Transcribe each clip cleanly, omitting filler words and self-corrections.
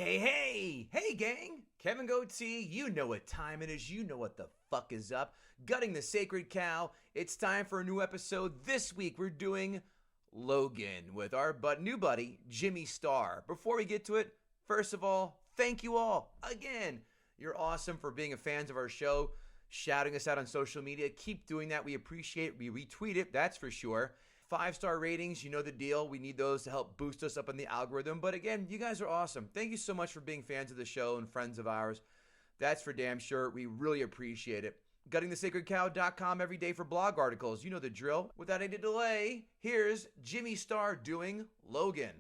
Hey, gang. Kevin Goatee, you know what time it is. You know what the fuck is up. Gutting the Sacred Cow. It's time for a new episode. This week, we're doing Logan with our new buddy, Jimmy Star. Before we get to it, first of all, thank you all. Again, you're awesome for being fans of our show, shouting us out on social media. Keep doing that. We appreciate it. We retweet it, that's for sure. 5-star ratings, you know the deal. We need those to help boost us up in the algorithm. But again, you guys are awesome. Thank you so much for being fans of the show and friends of ours. That's for damn sure. We really appreciate it. GuttingTheSacredCow.com every day for blog articles. You know the drill. Without any delay, here's Jimmy Star doing Logan.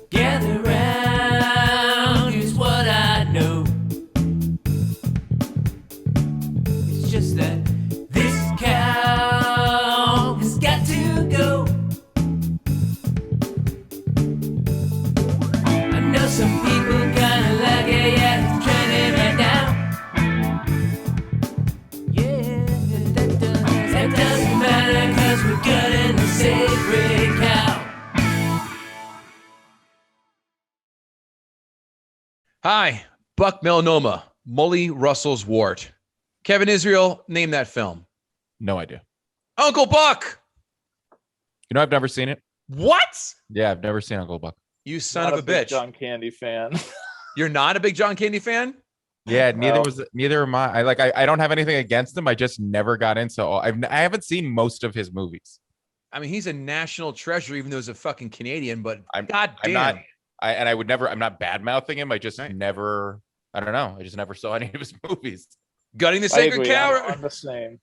Gather round, here's what I know. It's just that this cow has got to go. I know some people kinda like it, yeah, it's trending right now. Yeah, that doesn't matter, 'cause we're gutting the sacred cow. Hi, Buck Melanoma, Molly Russell's wart. Kevin Israel, name that film. No idea. Uncle Buck! You know, I've never seen it. What? Yeah, I've never seen Uncle Buck. You son Not of a big bitch. John Candy fan. You're not a big John Candy fan? Yeah, No. neither am I. I don't have anything against him. I just never got into. I haven't seen most of his movies. I mean, he's a national treasure, even though he's a fucking Canadian, but I'm goddamn. not. I would never. I'm not bad mouthing him. I just Right. never. I don't know. I just never saw any of his movies. Gutting the I Sacred agree. Cow. I'm the same.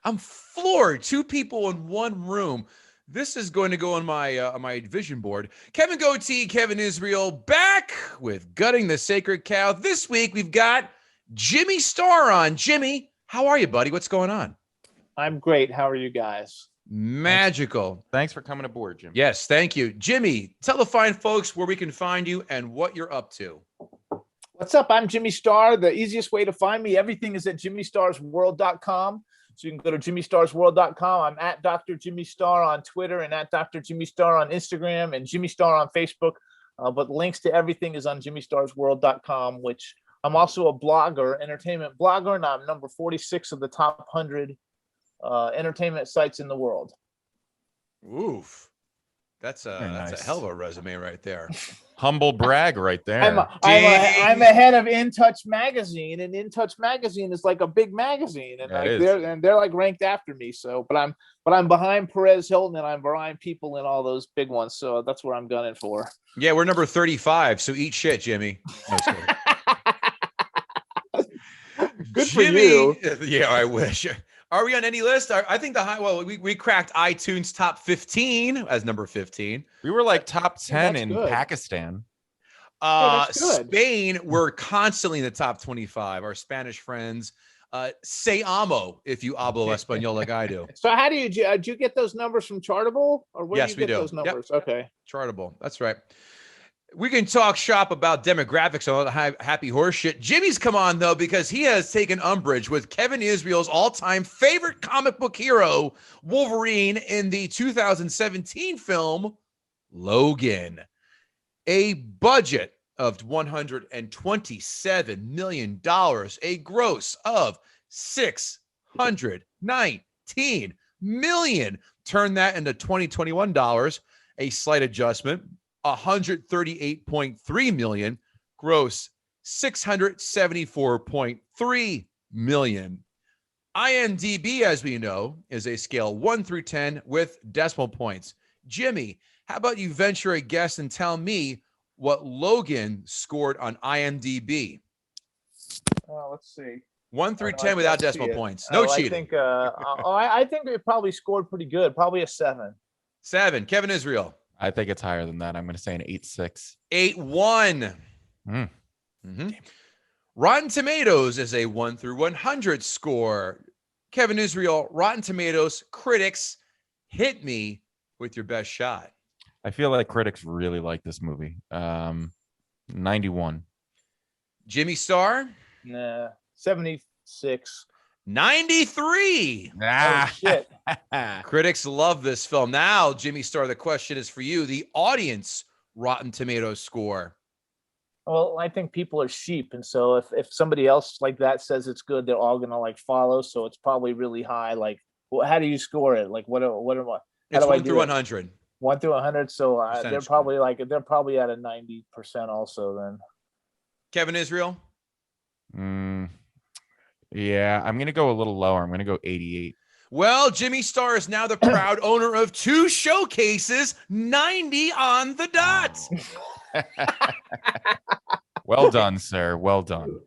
I'm floored. 2 people in one room. This is going to go on my vision board. Kevin Goatee, Kevin Israel, back with Gutting the Sacred Cow. This week we've got Jimmy Star on. Jimmy, how are you, buddy? What's going on? I'm great. How are you guys? Magical. Thanks for coming aboard, Jim. Yes, thank you. Jimmy, tell the fine folks where we can find you and what you're up to. What's up? I'm Jimmy Star. The easiest way to find me, everything is at jimmystarsworld.com. So you can go to jimmystarsworld.com. I'm at Dr. Jimmy Star on Twitter and at Dr. Jimmy Star on Instagram and Jimmy Star on Facebook. But links to everything is on jimmystarsworld.com, which I'm also a blogger, entertainment blogger, and I'm number 46 of the top 100 entertainment sites in the world. Oof. That's a nice. hell of a resume right there. Humble brag right there. I'm ahead of In Touch magazine, and In Touch magazine is like a big magazine, and Yeah, like it is. they're like ranked after me. So, but I'm behind Perez Hilton, and I'm behind people in all those big ones. So that's where I'm gunning for. Yeah, we're number 35, so eat shit, Jimmy. No, just kidding. Good for you. Yeah, I wish. Are we on any list? I think we cracked iTunes top 15 as number 15. We were like top 10 that's in good. Pakistan. that's good. Spain, we're constantly in the top 25. Our Spanish friends. Se amo if you hablo español like I do. So how did you get those numbers from Chartable, or where Yes, do you we get do. those Yep. numbers? Okay. Chartable. That's right. We can talk shop about demographics and all the happy horse shit. Jimmy's come on, though, because he has taken umbrage with Kevin Israel's all-time favorite comic book hero, Wolverine, in the 2017 film Logan. A budget of $127 million, a gross of $619 million. Turn that into 2021 dollars, a slight adjustment. 138.3 million, gross 674.3 million. IMDb, as we know, is a scale 1 through 10 with decimal points. Jimmy, how about you venture a guess and tell me what Logan scored on IMDb? Let's see. 1 through I 10 without decimal see it. points. No I cheating. think, I think it probably scored pretty good. Probably a 7. 7. Kevin Israel. I think it's higher than that. I'm going to say an 8.6. 8-1. Mm. Rotten Tomatoes is a 1 through 100 score. Kevin Israel, Rotten Tomatoes critics, hit me with your best shot. I feel like critics really like this movie. 91. Jimmy Star, Nah, 76. 93. Oh, shit. Critics love this film. Now, Jimmy Star, the question is for you. The audience Rotten Tomatoes score. Well, I think people are sheep, and so if somebody else like that says it's good, they're all gonna like follow. So it's probably really high. Like, well, how do you score it? Like, what am I? How It's do I 1 do through it? 100. 1 through 100. So Percentage they're probably at a 90% also. Then Kevin Israel. Yeah, I'm gonna go a little lower. I'm gonna go 88. Well, Jimmy Star is now the proud owner of 2 showcases, 90 on the dot. Well done, sir. Well done.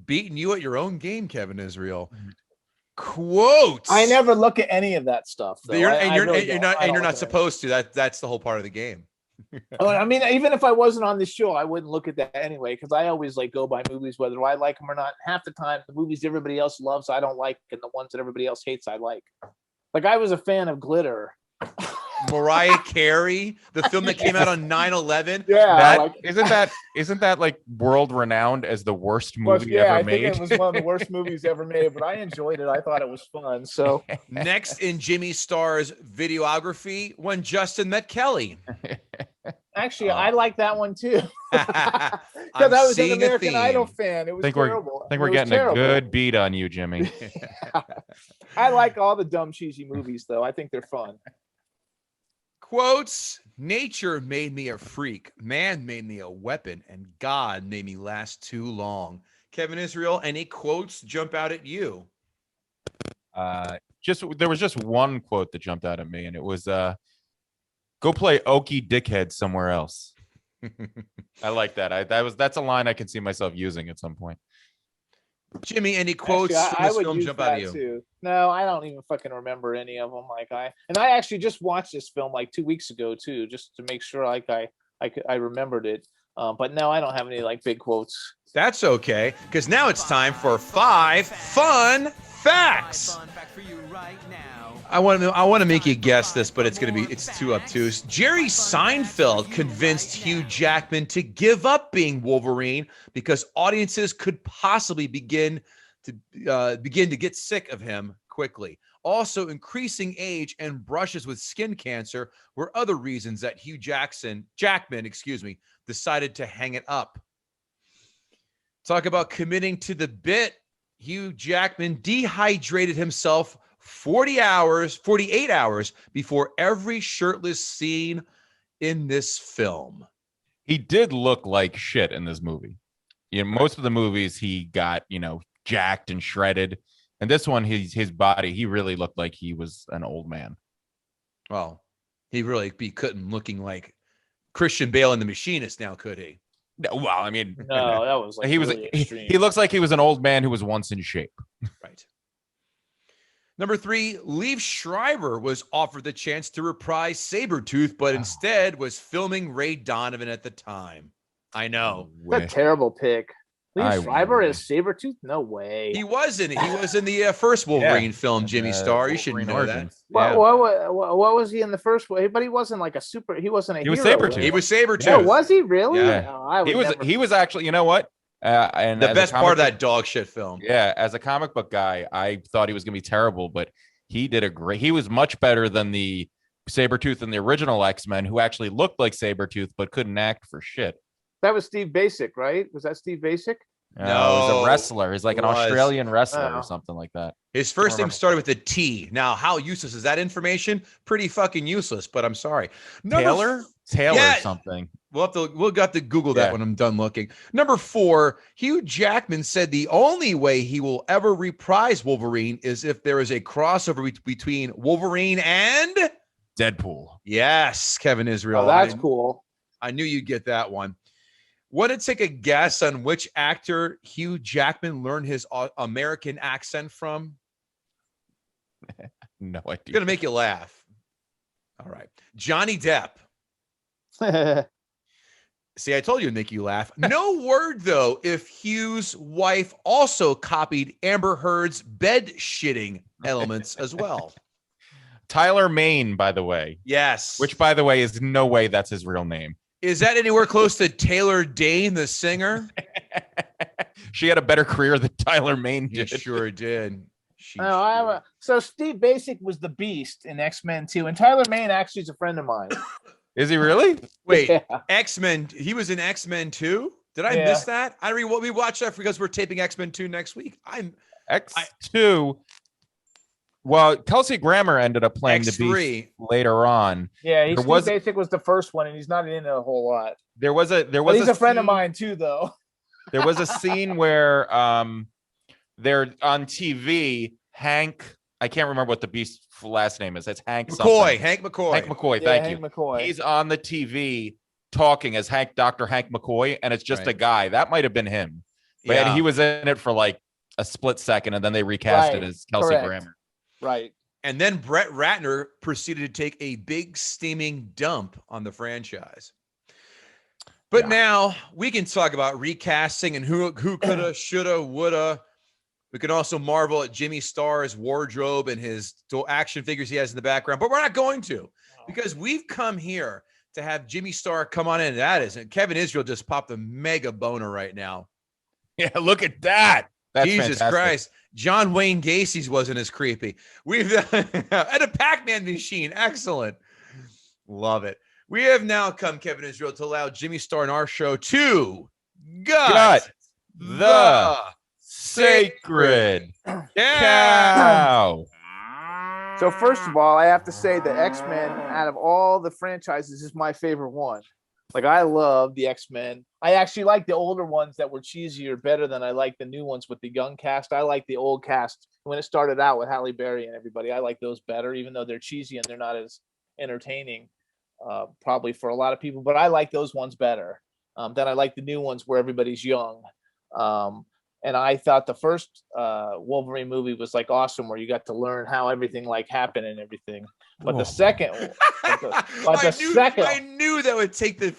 Beating you at your own game, Kevin Israel. Quotes. I never look at any of that stuff. Though. You're really you're don't. not I don't you're look not at supposed to. That's the whole part of the game. I mean, even if I wasn't on this show, I wouldn't look at that anyway, because I always like go by movies, whether I like them or not. Half the time, the movies everybody else loves, I don't like, and the ones that everybody else hates, I like. Like, I was a fan of Glitter. Mariah Carey, the film that came out on 9/11. Yeah, Isn't that like world renowned as the worst well, movie yeah, ever I made? think it was one of the worst movies ever made, but I enjoyed it. I thought it was fun. So Next in Jimmy Starr's videography, when Justin met Kelly. actually, I like that one too. I'm Because I was an seeing a American Idol theme. fan. It was think terrible. I think we're It was getting terrible. a good beat on you, Jimmy. I like all the dumb, cheesy movies, though. I think they're fun. Quotes, nature made me a freak, man made me a weapon, and God made me last too long. Kevin Israel, any quotes jump out at you? There was just one quote that jumped out at me, and it was go play Okie Dickhead somewhere else. I like that. That's a line I can see myself using at some point. Jimmy, any quotes Actually, from I this would film use jump out at that you? too. No, I don't even fucking remember any of them. I actually just watched this film like 2 weeks ago too, just to make sure I remembered it. But no, I don't have any like big quotes. That's okay, because now it's time for 5 fun facts. I want to make you guess this, but it's too obtuse. Jerry Seinfeld convinced Hugh Jackman to give up being Wolverine because audiences could possibly begin to get sick of him quickly. Also, increasing age and brushes with skin cancer were other reasons that Hugh Jackman, decided to hang it up. Talk about committing to the bit. Hugh Jackman dehydrated himself 48 hours before every shirtless scene in this film. He did look like shit in this movie. Most of the movies he got, jacked and shredded. And this one, his body, he really looked like he was an old man. Well, he couldn't looking like Christian Bale in The Machinist now, could he? No, well, I mean, No, that was like really extreme. he looks like he was an old man who was once in shape. Right. Number 3, Liev Schreiber was offered the chance to reprise Sabretooth, but instead was filming Ray Donovan at the time. I know. That's a terrible pick. I Liev Schreiber wish. as Sabretooth? No way. He was in the first Wolverine film, Jimmy Star. You should Wolverine know Origins. that. What was he in the first one? But he wasn't like he wasn't a He was hero. Sabretooth. He was Sabretooth. No, was he really? Yeah. No, I would He was actually, you know what? And the as a best part of comic that dog shit film. Yeah, as a comic book guy, I thought he was going to be terrible, but he was much better than the Sabretooth in the original X-Men, who actually looked like Sabretooth but couldn't act for shit. That was Steve Basic, right? Was that Steve Basic? No, he was a wrestler. He's like an was. Australian wrestler Oh. or something like that. His first name started with a T. Now, how useless is that information? Pretty fucking useless, but I'm sorry. Taylor Yeah. something. We'll have to Google that Yeah. when I'm done looking. Number 4, Hugh Jackman said the only way he will ever reprise Wolverine is if there is a crossover between Wolverine and Deadpool. yes, Kevin Israel. Oh, that's cool. I knew you'd get that one. Want to take a guess on which actor Hugh Jackman learned his American accent from? No idea. Gonna make you laugh. All right, Johnny Depp. See, I told you it'd make you laugh. No word, though, if Hugh's wife also copied Amber Heard's bed shitting elements as well. Tyler Maine, by the way. Yes. Which, by the way, is no way that's his real name. Is that anywhere close to Taylor Dane, the singer? She had a better career than Tyler Maine You did. sure did. So Steve Basic was the Beast in X-Men 2, and Tyler Mane actually is a friend of mine. Is he really? Wait, Yeah. X-Men. He was in X-Men too? Did I Yeah. miss that? We watched that because we're taping X-Men 2 next week. X2. Well, Kelsey Grammer ended up playing the X3. Beast later on. Yeah, There Steve was- Basic was the first one, and he's not in it a whole lot. There was But he's a friend of scene- mine too, though. There was a scene where they're on TV. Hank, I can't remember what the Beast's last name is. It's Hank McCoy. something. Hank McCoy. Hank McCoy. Yeah, Thank Hank you. McCoy. He's on the TV talking as Dr. Hank McCoy, and it's just Right. a guy. That might have been him. But Yeah. he was in it for like a split second, and then they recast it Right. as Kelsey Correct. Grammer. Right. And then Brett Ratner proceeded to take a big steaming dump on the franchise. But Yeah. now we can talk about recasting and who coulda, shoulda, woulda. We can also marvel at Jimmy Starr's wardrobe and his action figures he has in the background. But we're not going to, because we've come here to have Jimmy Starr come on in. That isn't. Kevin Israel just popped a mega boner right now. Yeah, look at that. That's Jesus fantastic. Christ. John Wayne Gacy's wasn't as creepy. We've and a Pac-Man machine. Excellent. Love it. We have now come, Kevin Israel, to allow Jimmy Starr in our show to gut the sacred cow. So first of all, I have to say that X-Men, out of all the franchises, is my favorite one. Like, I love the X-Men. I actually like the older ones that were cheesier better than I like the new ones with the young cast. I like the old cast when it started out with Halle Berry and everybody. I like those better, even though they're cheesy and they're not as entertaining, probably for a lot of people. But I like those ones better than I like the new ones where everybody's young. And I thought the first Wolverine movie was like awesome, where you got to learn how everything like happened and everything. But the second, I knew that would take the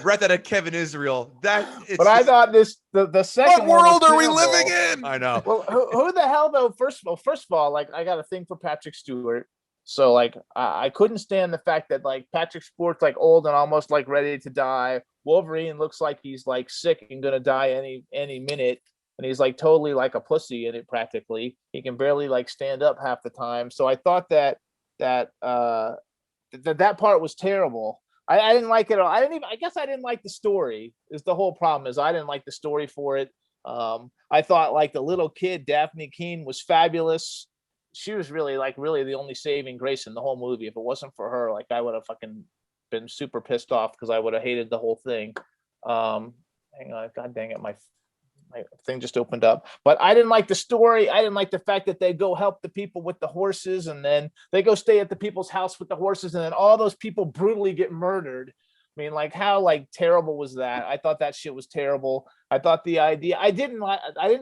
breath out of Kevin Israel. I thought the second. What world one was are we terrible. living in? I know. Well, who the hell though? First of all, like, I got a thing for Patrick Stewart. So like I couldn't stand the fact that like Patrick Stewart's like old and almost like ready to die. Wolverine looks like he's like sick and gonna die any minute, and he's like totally like a pussy in it practically. He can barely like stand up half the time. So I thought that part was terrible. I didn't like it at all. I guess I didn't like the story. Is the whole problem is I didn't like the story for it. I thought like the little kid Daphne Keene was fabulous. She was really the only saving grace in the whole movie. If it wasn't for her, like, I would have fucking been super pissed off because I would have hated the whole thing. Hang on, god dang it, my thing just opened up. But I didn't like the story. I didn't like the fact that they go help the people with the horses, and then they go stay at the people's house with the horses, and then all those people brutally get murdered. I mean, like, how like terrible was that? I thought that shit was terrible. I thought the idea, I didn't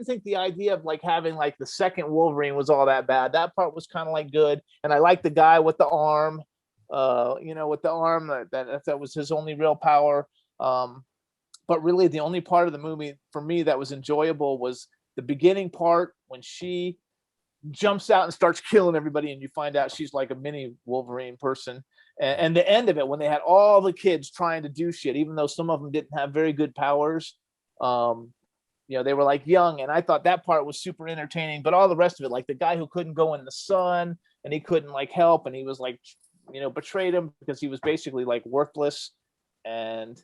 think the idea of like having like the second Wolverine was all that bad. That part was kind of like good, and I liked the guy with the arm, with the arm that was his only real power. But really, the only part of the movie for me that was enjoyable was the beginning part when she jumps out and starts killing everybody, and you find out she's like a mini Wolverine person. And the end of it, when they had all the kids trying to do shit, even though some of them didn't have very good powers, they were like young, and I thought that part was super entertaining. But all the rest of it, like the guy who couldn't go in the sun and he couldn't like help, and he was like, betrayed him because he was basically like worthless, and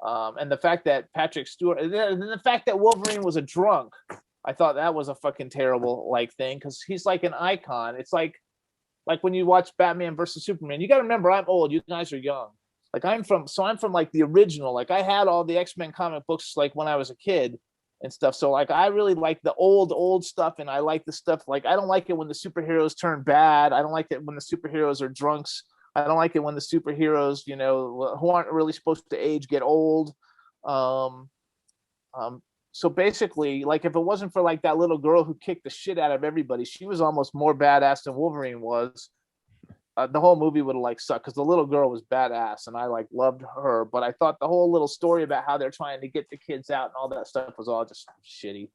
the fact that Patrick Stewart, and the fact that Wolverine was a drunk, I thought that was a fucking terrible like thing, because he's like an icon. It's like when you watch Batman versus Superman, you got to remember, I'm old, you guys are young. Like, I'm from like the original. Like, I had all the X-Men comic books like when I was a kid and stuff. So like, I really like the old stuff, and I like the stuff, like, I don't like it when the superheroes turn bad. I don't like it when the superheroes are drunks. I don't like it when the superheroes, who aren't really supposed to age, get old. So basically, like, if it wasn't for like that little girl who kicked the shit out of everybody, she was almost more badass than Wolverine was. The whole movie would have like sucked, because the little girl was badass and I like loved her. But I thought the whole little story about how they're trying to get the kids out and all that stuff was all just shitty.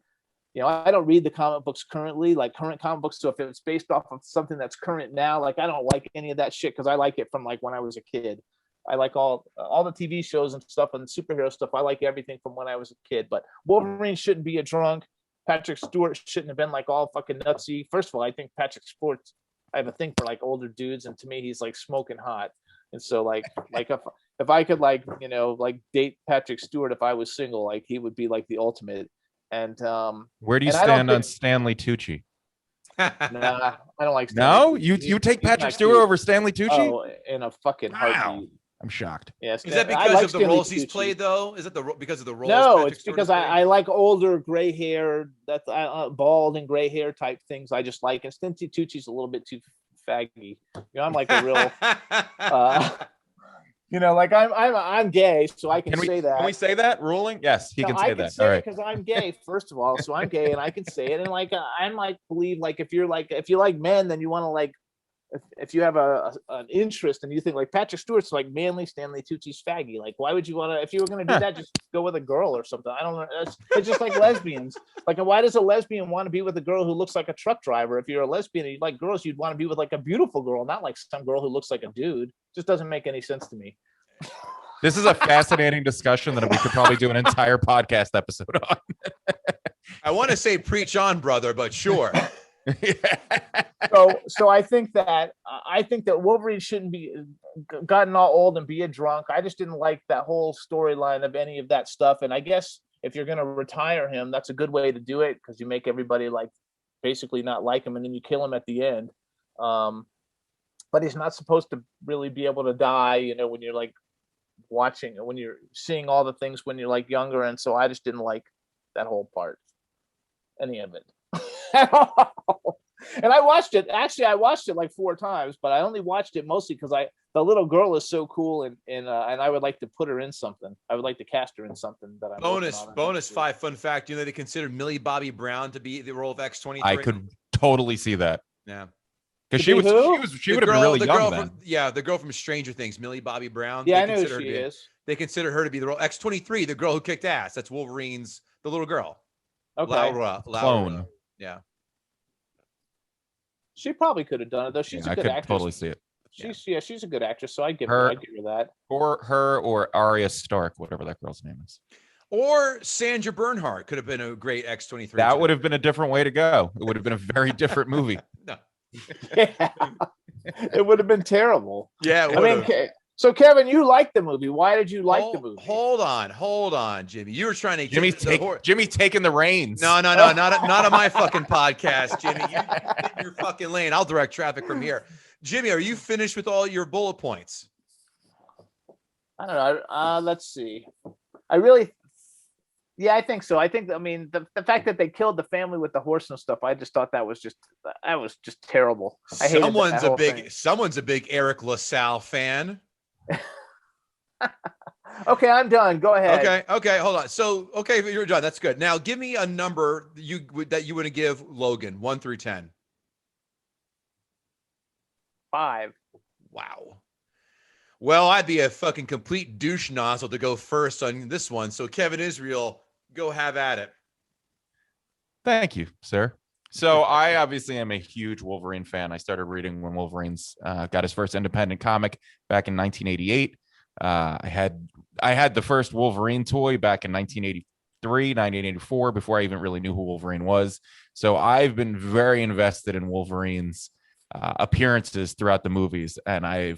I don't read the comic books currently, like current comic books. So if it's based off of something that's current now, like, I don't like any of that shit, because I like it from like when I was a kid. I like all the TV shows and stuff and superhero stuff. I like everything from when I was a kid. But Wolverine shouldn't be a drunk. Patrick Stewart shouldn't have been like all fucking nutsy. First of all, I think Patrick Stewart, I have a thing for like older dudes, and to me, he's like smoking hot. And so like if I could like, you know, like date Patrick Stewart if I was single, like he would be like the ultimate. And Where do you and I don't stand on think- Stanley Tucci? Nah, I don't like No, Stanley you Tucci. take He's Patrick not Stewart cute. over Stanley Tucci? Oh, in a fucking Wow. heartbeat. I'm shocked. Yeah, Is that I because like of the Stanley roles he's Tucci. played, though? Is that because of the roles? No, Patrick it's Stewart because has played? I like older gray hair, that's bald and gray hair type things. I just like. And Stanley Tucci's a little bit too faggy. You know, I'm like a real, you know, like I'm gay, so I can say that. Can we say that? Ruling? Yes, he No, can I say can that. say All it right. because I'm gay, first of all. So I'm gay and I can say it. And like I'm like believe like if you like men, then you want to like if you have an interest and you think like Patrick Stewart's like manly, Stanley Tucci's faggy. Like why would you want to? If you were going to do that, just go with a girl or something. I don't know. It's just like lesbians. Like why does a lesbian want to be with a girl who looks like a truck driver? If you're a lesbian and you like girls, you'd want to be with like a beautiful girl, not like some girl who looks like a dude. Just doesn't make any sense to me. This is a fascinating discussion that we could probably do an entire podcast episode on. I want to say preach on, brother, but sure. So I think that Wolverine shouldn't be gotten all old and be a drunk. I just didn't like that whole storyline of any of that stuff. And I guess if you're going to retire him, that's a good way to do it because you make everybody like basically not like him and then you kill him at the end. But he's not supposed to really be able to die, you know, when you're like watching, when you're seeing all the things when you're like younger. And so I just didn't like that whole part, any of it. And I watched it. Actually, I watched it like 4 times, but I only watched it mostly because the little girl is so cool, and I would like to put her in something. I would like to cast her in something that I'm bonus 5 fun fact. You know they considered Millie Bobby Brown to be the role of X-23. I could totally see that. Yeah, because she would have been really young then. The girl from Stranger Things, Millie Bobby Brown. Yeah, I know who she is. They consider her to be the role X-23, the girl who kicked ass. That's Wolverine's the little girl. Okay, Laura. Clone. Yeah. She probably could have done it though. She's a good actress. Totally see it. She's a good actress, so I give her that. Or her or Arya Stark, whatever that girl's name is. Or Sandra Bernhardt could have been a great X-23. That would have been a different way to go. It would have been a very different movie. No. Yeah. It would have been terrible. Yeah. I mean, so Kevin, you liked the movie. Why did you like the movie? Hold on, Jimmy. You were trying to Jimmy's taking the reins. No, not on my fucking podcast, Jimmy. You get in your fucking lane. I'll direct traffic from here. Jimmy, are you finished with all your bullet points? I don't know. Let's see. Yeah, I think so. I mean, the fact that they killed the family with the horse and stuff, I just thought that was just terrible. I hated someone's a big Eric LaSalle fan. Okay, I'm done. Go ahead. Okay, hold on. So, okay, you're done. That's good. Now, give me a number that you want to give Logan, 1 through 10. 5. Wow. Well, I'd be a fucking complete douche nozzle to go first on this one. So, Kevin Israel, go have at it. Thank you, sir. So I obviously am a huge Wolverine fan. I started reading when Wolverine's got his first independent comic back in 1988. I had the first Wolverine toy back in 1983, 1984, before I even really knew who Wolverine was. So I've been very invested in Wolverine's appearances throughout the movies, and I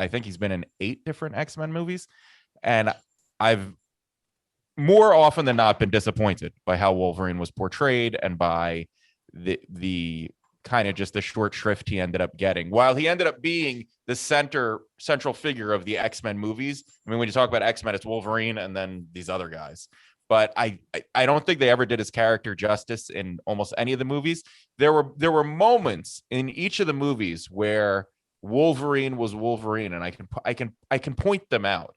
think he's been in 8 different X-Men movies, and I've more often than not been disappointed by how Wolverine was portrayed and by the kind of just the short shrift he ended up getting. While he ended up being the central figure of the X-Men movies. I mean, when you talk about X-Men, it's Wolverine and then these other guys. But I don't think they ever did his character justice in almost any of the movies. There were moments in each of the movies where Wolverine was Wolverine, and I can point them out.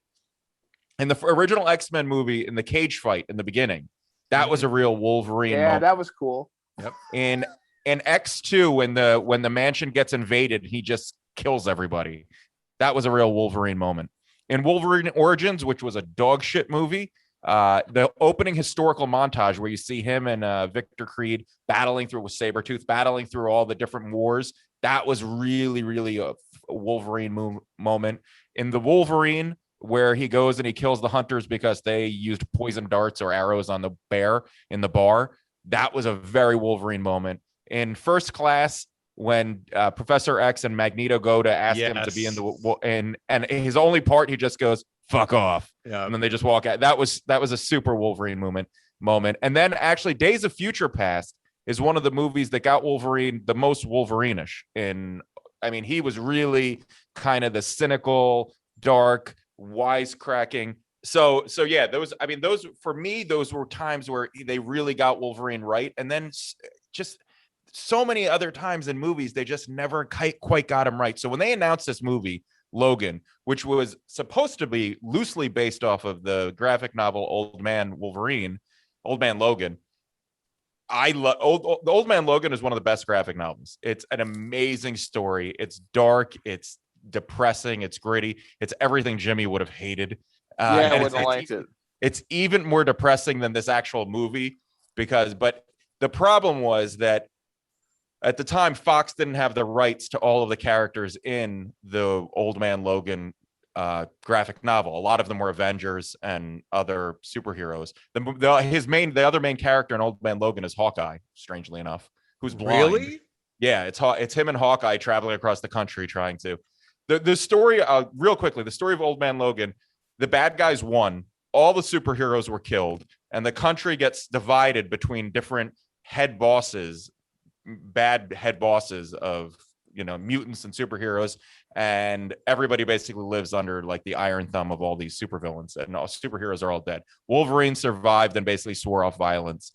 In the original X-Men movie, in the cage fight in the beginning, that was a real Wolverine moment. That was cool. Yep. In X2, when the mansion gets invaded, he just kills everybody. That was a real Wolverine moment. In Wolverine Origins, which was a dog shit movie, the opening historical montage where you see him and Victor Creed battling through with Sabretooth, battling through all the different wars, that was really, really a Wolverine moment. In the Wolverine, where he goes and he kills the hunters because they used poison darts or arrows on the bear in the bar, that was a very Wolverine moment. In First Class, when Professor X and Magneto go to ask him to be in the and his only part, he just goes fuck off, and then they just walk out. That was a super Wolverine moment. And then actually, Days of Future Past is one of the movies that got Wolverine the most Wolverine-ish. He was really kind of the cynical, dark, wisecracking. So yeah, those for me, those were times where they really got Wolverine right. And then just so many other times in movies, they just never quite got him right. So when they announced this movie, Logan, which was supposed to be loosely based off of the graphic novel Old Man Logan. The Old Man Logan is one of the best graphic novels. It's an amazing story. It's dark. It's depressing. It's gritty. It's everything Jimmy would have hated. I wouldn't have liked it. It's even more depressing than this actual movie but the problem was that at the time, Fox didn't have the rights to all of the characters in the Old Man Logan graphic novel. A lot of them were Avengers and other superheroes. The other main character in Old Man Logan is Hawkeye, strangely enough, who's blind. Really? Yeah, it's him and Hawkeye traveling across the country trying to. The story, real quickly, the story of Old Man Logan, the bad guys won, all the superheroes were killed, and the country gets divided between different bad head bosses of mutants and superheroes, and everybody basically lives under like the iron thumb of all these supervillains, and all superheroes are all dead. Wolverine survived and basically swore off violence,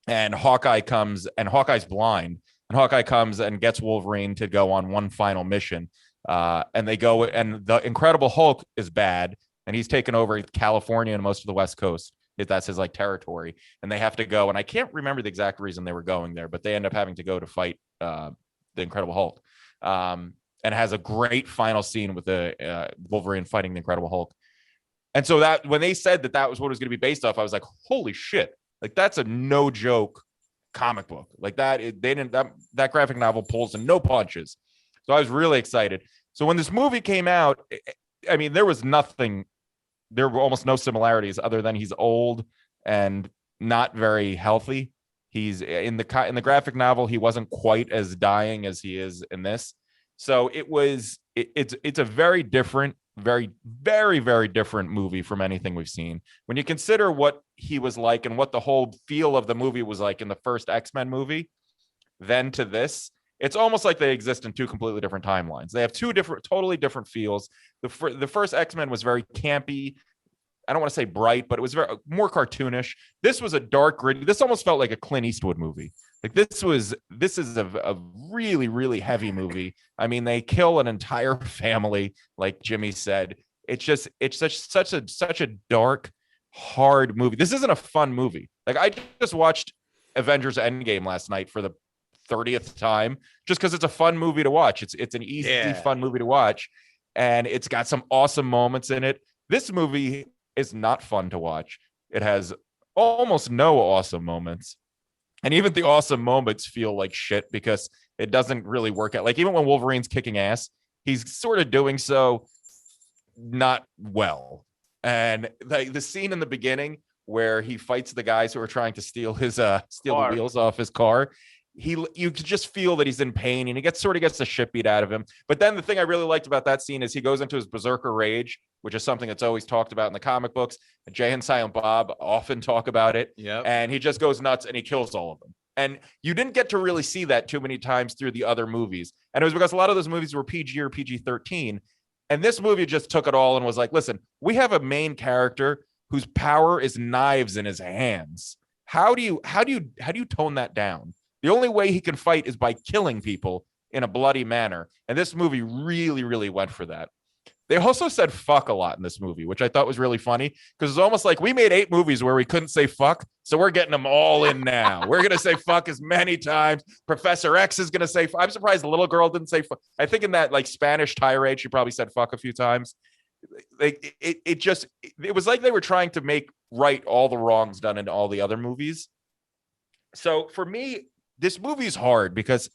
and Hawkeye's blind, and Hawkeye comes and gets Wolverine to go on one final mission, and they go, and the Incredible Hulk is bad, and he's taken over California and most of the West Coast. That's his territory, and they have to go. And I can't remember the exact reason they were going there, but they end up having to go to fight the Incredible Hulk. And it has a great final scene with the Wolverine fighting the Incredible Hulk. And so that when they said that was what it was going to be based off, I was like, holy shit! Like that's a no joke comic book. Like that graphic novel pulls in no punches. So I was really excited. So when this movie came out, there was nothing. There were almost no similarities other than he's old and not very healthy. He's in the graphic novel. He wasn't quite as dying as he is in this. So it's a very different, very, very, very different movie from anything we've seen. When you consider what he was like and what the whole feel of the movie was like in the first X-Men movie, then to this, it's almost like they exist in two completely different timelines. They have two totally different feels. The first X-Men was very campy. I don't want to say bright, but it was more cartoonish. This was a dark, gritty. This almost felt like a Clint Eastwood movie. Like this is a really, really heavy movie. They kill an entire family, like Jimmy said. It's such a dark, hard movie. This isn't a fun movie. Like I just watched Avengers Endgame last night for the 30th time just because it's a fun movie to watch. It's an easy, fun movie to watch, and it's got some awesome moments in it. This movie is not fun to watch. It has almost no awesome moments, and even the awesome moments feel like shit because it doesn't really work out. Like even when Wolverine's kicking ass, he's sort of doing so not well. And the scene in the beginning where he fights the guys who are trying to steal the wheels off his car, you could just feel that he's in pain, and he gets the shit beat out of him. But then the thing I really liked about that scene is he goes into his berserker rage, which is something that's always talked about in the comic books. Jay and Silent Bob often talk about it. Yep. And he just goes nuts and he kills all of them. And you didn't get to really see that too many times through the other movies. And it was because a lot of those movies were PG or PG-13. And this movie just took it all and was like, listen, we have a main character whose power is knives in his hands. How do you tone that down? The only way he can fight is by killing people in a bloody manner. And this movie really, really went for that. They also said fuck a lot in this movie, which I thought was really funny because it's almost like we made 8 movies where we couldn't say fuck. So we're getting them all in now. We're going to say fuck as many times. Professor X is going to say, I'm surprised the little girl didn't say fuck. I think in that Spanish tirade, she probably said fuck a few times. It was like they were trying to make right all the wrongs done in all the other movies. So for me, this movie's hard because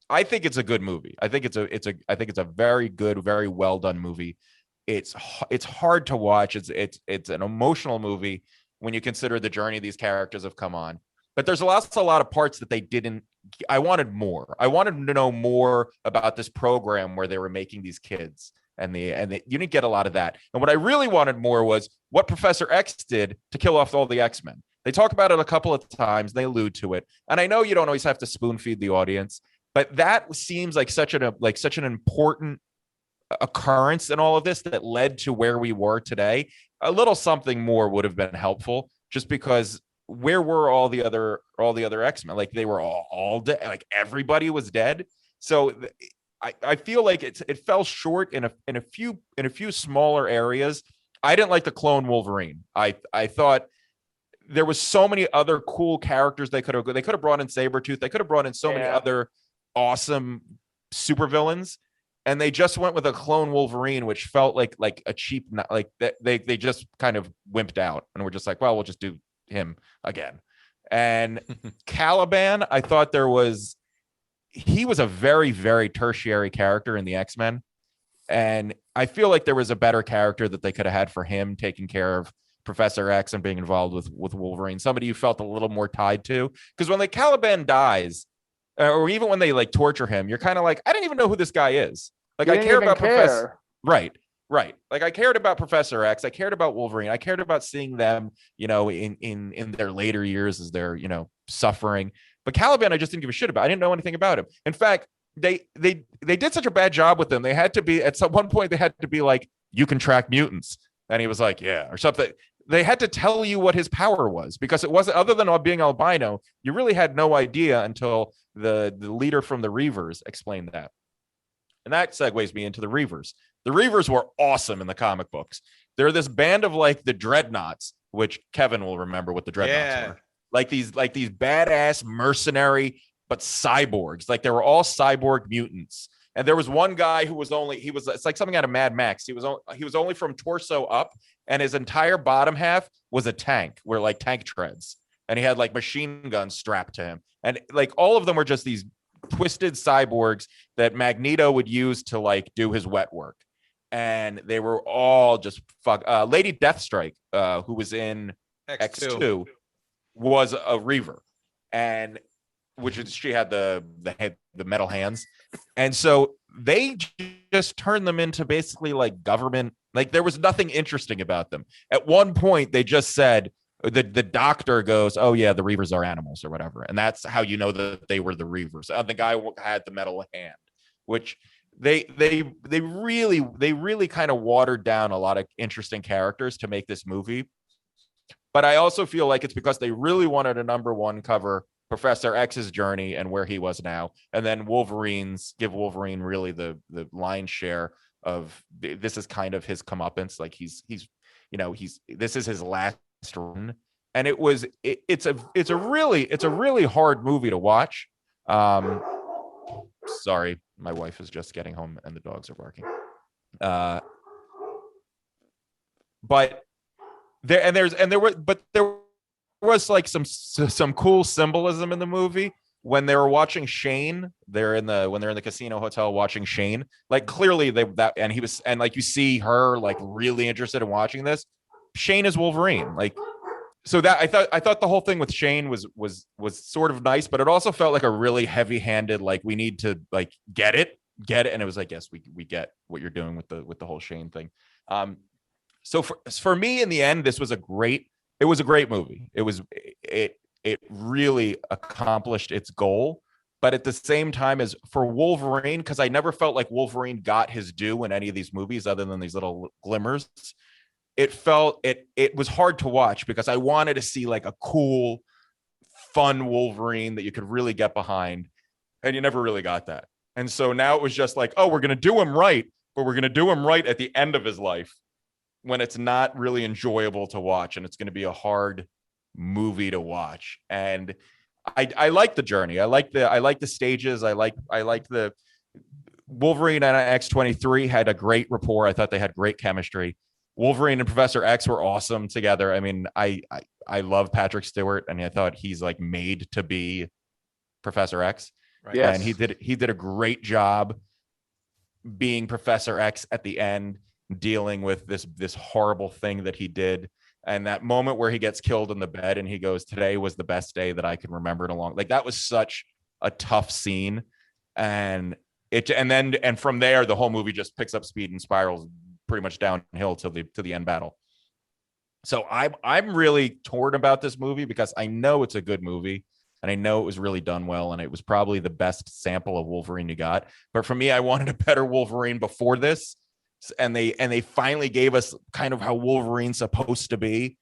I think it's a good movie. I think it's a very good, very well done movie. It's hard to watch. It's an emotional movie when you consider the journey these characters have come on. But there's a lot of parts that they didn't I wanted more. I wanted to know more about this program where they were making these kids, and you didn't get a lot of that. And what I really wanted more was what Professor X did to kill off all the X-Men. They talk about it a couple of times. They allude to it, and I know you don't always have to spoon feed the audience, but that seems like such an important occurrence in all of this that led to where we were today. A little something more would have been helpful, just because where were all the other X-Men? Like, they were all dead. Like, everybody was dead. So I feel like it fell short in a few smaller areas. I didn't like the clone Wolverine. I thought there was so many other cool characters they could have brought in Sabretooth. They could have brought in so many other awesome supervillains, and they just went with a clone Wolverine, which felt like a cheap, like they just kind of wimped out and were just like, well, we'll just do him again. And Caliban, I thought he was a very, very tertiary character in the X-Men, and I feel like there was a better character that they could have had for him, taking care of Professor X and being involved with Wolverine, somebody you felt a little more tied to. Because when Caliban dies, or even when they like torture him, you're kind of like, I didn't even know who this guy is. Like, I care about Professor. Right. Like, I cared about Professor X. I cared about Wolverine. I cared about seeing them, in their later years as they're, suffering. But Caliban, I just didn't give a shit about. I didn't know anything about him. In fact, they did such a bad job with them. They had to be, at some one point, they had to be like, you can track mutants. And he was like, yeah, or something. They had to tell you what his power was, because it wasn't, other than being albino, you really had no idea until the leader from the Reavers explained that. And that segues me into the Reavers. The Reavers were awesome in the comic books. They're this band of like the Dreadnoughts, which Kevin will remember what the Dreadnoughts were. Like these badass mercenary, but cyborgs. Like, they were all cyborg mutants. And there was one guy who it's like something out of Mad Max. He was only from torso up, and his entire bottom half was a tank, where like tank treads. And he had like machine guns strapped to him. And like, all of them were just these twisted cyborgs that Magneto would use to like do his wet work. And they were all just Lady Deathstrike, who was in X2, was a Reaver, and she had the metal hands. And so they just turned them into basically like government. Like, there was nothing interesting about them. At one point, they just said, the doctor goes, oh yeah, the Reavers are animals or whatever. And that's how you know that they were the Reavers. The guy had the metal hand, which they really kind of watered down a lot of interesting characters to make this movie. But I also feel like it's because they really wanted a number one cover Professor X's journey and where he was now, and then give Wolverine really the lion's share of this is kind of his comeuppance. Like, this is his last run, and it's a really hard movie to watch. Sorry, my wife is just getting home and the dogs are barking. But there was like some cool symbolism in the movie when they were watching Shane. When they're in the casino hotel watching Shane. Like, clearly and like, you see her like really interested in watching this. Shane is Wolverine. Like, so that I thought the whole thing with Shane was sort of nice, but it also felt like a really heavy-handed, like, we need to like get it, and it was like, yes, we get what you're doing with the whole Shane thing. So for me, in the end, it was a great movie. It really accomplished its goal, but at the same time, as for Wolverine, because I never felt like Wolverine got his due in any of these movies other than these little glimmers. It was hard to watch because I wanted to see like a cool, fun Wolverine that you could really get behind, and you never really got that. And so now it was just like, oh, we're going to do him right, but we're going to do him right at the end of his life, when it's not really enjoyable to watch, and it's going to be a hard movie to watch. And I like the journey. I like the stages. I like the Wolverine and X-23 had a great rapport. I thought they had great chemistry. Wolverine and Professor X were awesome together. I mean, I love Patrick Stewart, and I thought he's like made to be Professor X. Right. Yes. And he did a great job being Professor X at the end, dealing with this horrible thing that he did. And that moment where he gets killed in the bed and he goes, today was the best day that I can remember in a long, like, that was such a tough scene, and from there the whole movie just picks up speed and spirals pretty much downhill to the end battle. So I'm really torn about this movie because I know it's a good movie and I know it was really done well and it was probably the best sample of Wolverine you got. But for me, I wanted a better Wolverine before this, and they finally gave us kind of how Wolverine's supposed to be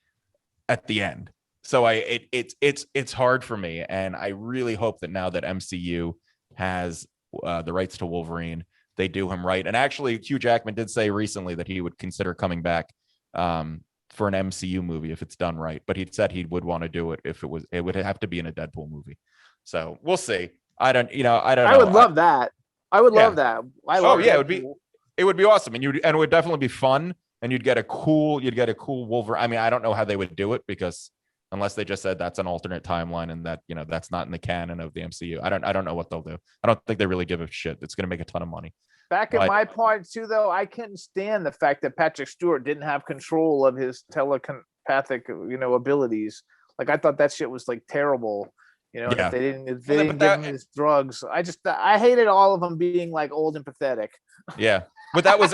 at the end. So it's hard for me, and I really hope that now that MCU has the rights to Wolverine, they do him right. And actually, Hugh Jackman did say recently that he would consider coming back for an MCU movie if it's done right. But he said he would want to do it if it would have to be in a Deadpool movie. So we'll see. I don't know. I would love that. I would love that. It would be awesome, and it would definitely be fun, and you'd get a cool Wolverine. I mean, I don't know how they would do it because unless they just said that's an alternate timeline and that, that's not in the canon of the MCU. I don't know what they'll do. I don't think they really give a shit. It's going to make a ton of money. Back in my part too, though, I couldn't stand the fact that Patrick Stewart didn't have control of his telepathic, abilities. Like, I thought that shit was like terrible. If they didn't give him his drugs. I hated all of them being like old and pathetic. Yeah, but that was,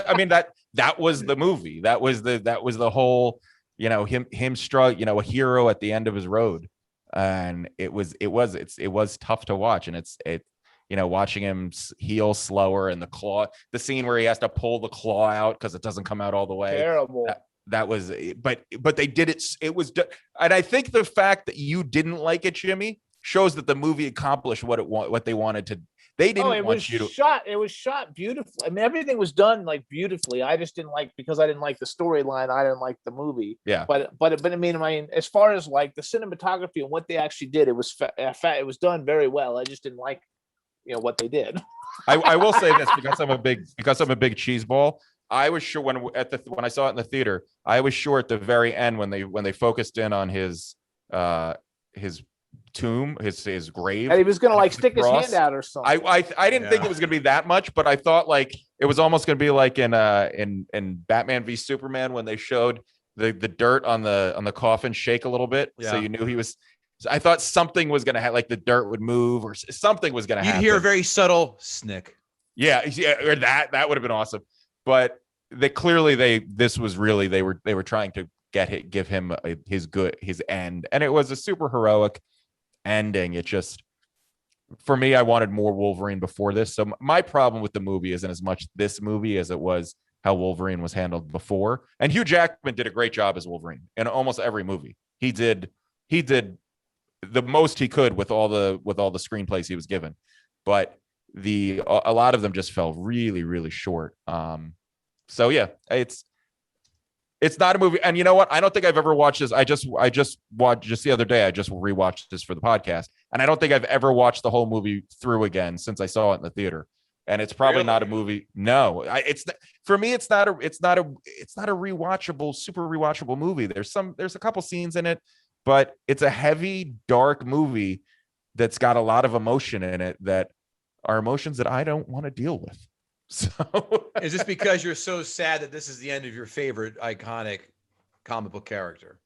that was the movie. That was the whole, him struggle, a hero at the end of his road, and it was tough to watch, and watching him heal slower, and the scene where he has to pull the claw out because it doesn't come out all the way. Terrible. That was, but they did it. It was, and I think the fact that you didn't like it, Jimmy, shows that the movie accomplished what they wanted to. They didn't want you to. It was shot beautifully. I mean, everything was done like beautifully. I just didn't like, because I didn't like the storyline. I didn't like the movie. Yeah. But I mean, as far as like the cinematography and what they actually did, it was done very well. I just didn't like, what they did. I will say this because I'm a big cheese ball. I was sure when I saw it in the theater, I was sure at the very end when they focused in on his tomb, his grave, and he was gonna like stick his hand out or something. I didn't think it was gonna be that much, but I thought like it was almost gonna be like in Batman v Superman when they showed the dirt on the coffin shake a little bit, so you knew he was. So I thought something was gonna like the dirt would move or something was gonna happen. You'd hear a very subtle snick. Yeah, or that would have been awesome. But they were trying to give him his end, and it was a super heroic ending. It just, for me, I wanted more Wolverine before this. So my problem with the movie isn't as much this movie as it was how Wolverine was handled before. And Hugh Jackman did a great job as Wolverine in almost every movie. He did the most he could with all the screenplays he was given, but a lot of them just fell really, really short. So yeah, it's not a movie. And you know what? I don't think I've ever watched this. I just watched just the other day. I just rewatched this for the podcast, and I don't think I've ever watched the whole movie through again since I saw it in the theater. And it's probably not a movie. No, for me. It's not a rewatchable, super rewatchable movie. There's a couple scenes in it, but it's a heavy, dark movie that's got a lot of emotion in it that are emotions that I don't want to deal with. So is this because you're so sad that this is the end of your favorite iconic comic book character?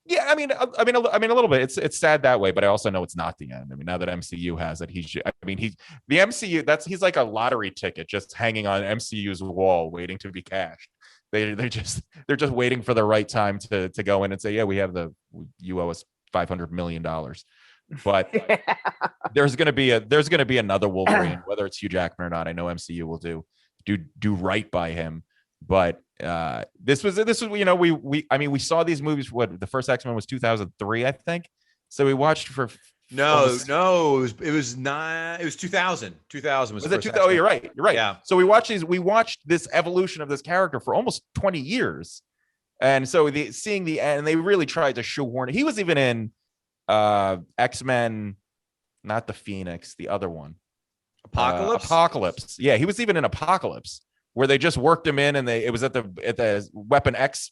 Yeah, I mean a little bit. It's sad that way, but I also know it's not the end. I mean, now that MCU has it, he's like a lottery ticket just hanging on MCU's wall, waiting to be cashed. They're just waiting for the right time to go in and say, yeah, you owe us $500 million. But there's gonna be another Wolverine, whether it's Hugh Jackman or not. I know MCU will do right by him, but this was we saw these movies. What, the first X-Men was 2003, I think. So we watched for it was 2000. 2000 was it? Oh, you're right. Yeah. So we watched this evolution of this character for almost 20 years, and so seeing the end, they really tried to shoehorn it. He was even in X-Men, not the Phoenix, the other one, Apocalypse. Yeah, he was even in Apocalypse, where they just worked him in, and it was at the Weapon X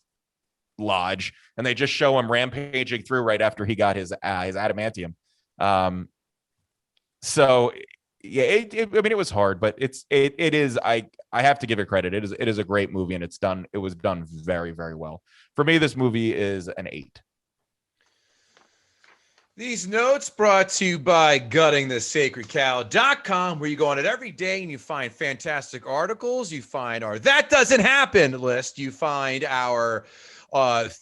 lodge, and they just show him rampaging through right after he got his adamantium. So yeah, it was hard, but it is. I have to give it credit. It is a great movie, and it was done very, very well. For me, this movie is an 8. These notes brought to you by guttingthesacredcow.com, where you go on it every day and you find fantastic articles. You find our That Doesn't Happen list. You find our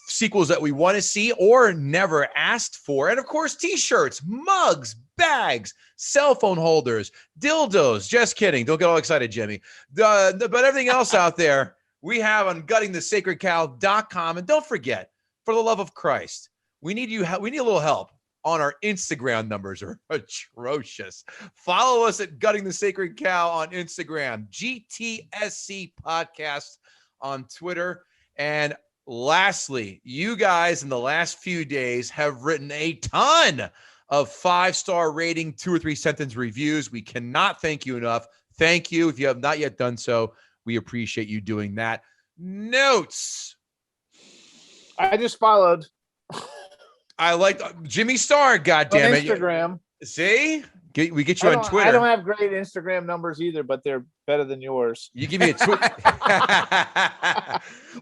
sequels that we want to see or never asked for. And of course, t-shirts, mugs, bags, cell phone holders, dildos. Just kidding. Don't get all excited, Jimmy. But everything else out there, we have on guttingthesacredcow.com. And don't forget, for the love of Christ, we need a little help. On our Instagram numbers are atrocious. Follow us at Gutting the Sacred Cow on Instagram, GTSC Podcast on Twitter. And lastly, you guys in the last few days have written a ton of 5-star rating, 2 or 3 sentence reviews. We cannot thank you enough. Thank you. If you have not yet done so, we appreciate you doing that. Notes. I just followed. I like Jimmy Star, goddamn it. Instagram. See? We get you on Twitter. I don't have great Instagram numbers either, but they're better than yours. You give me a tweet.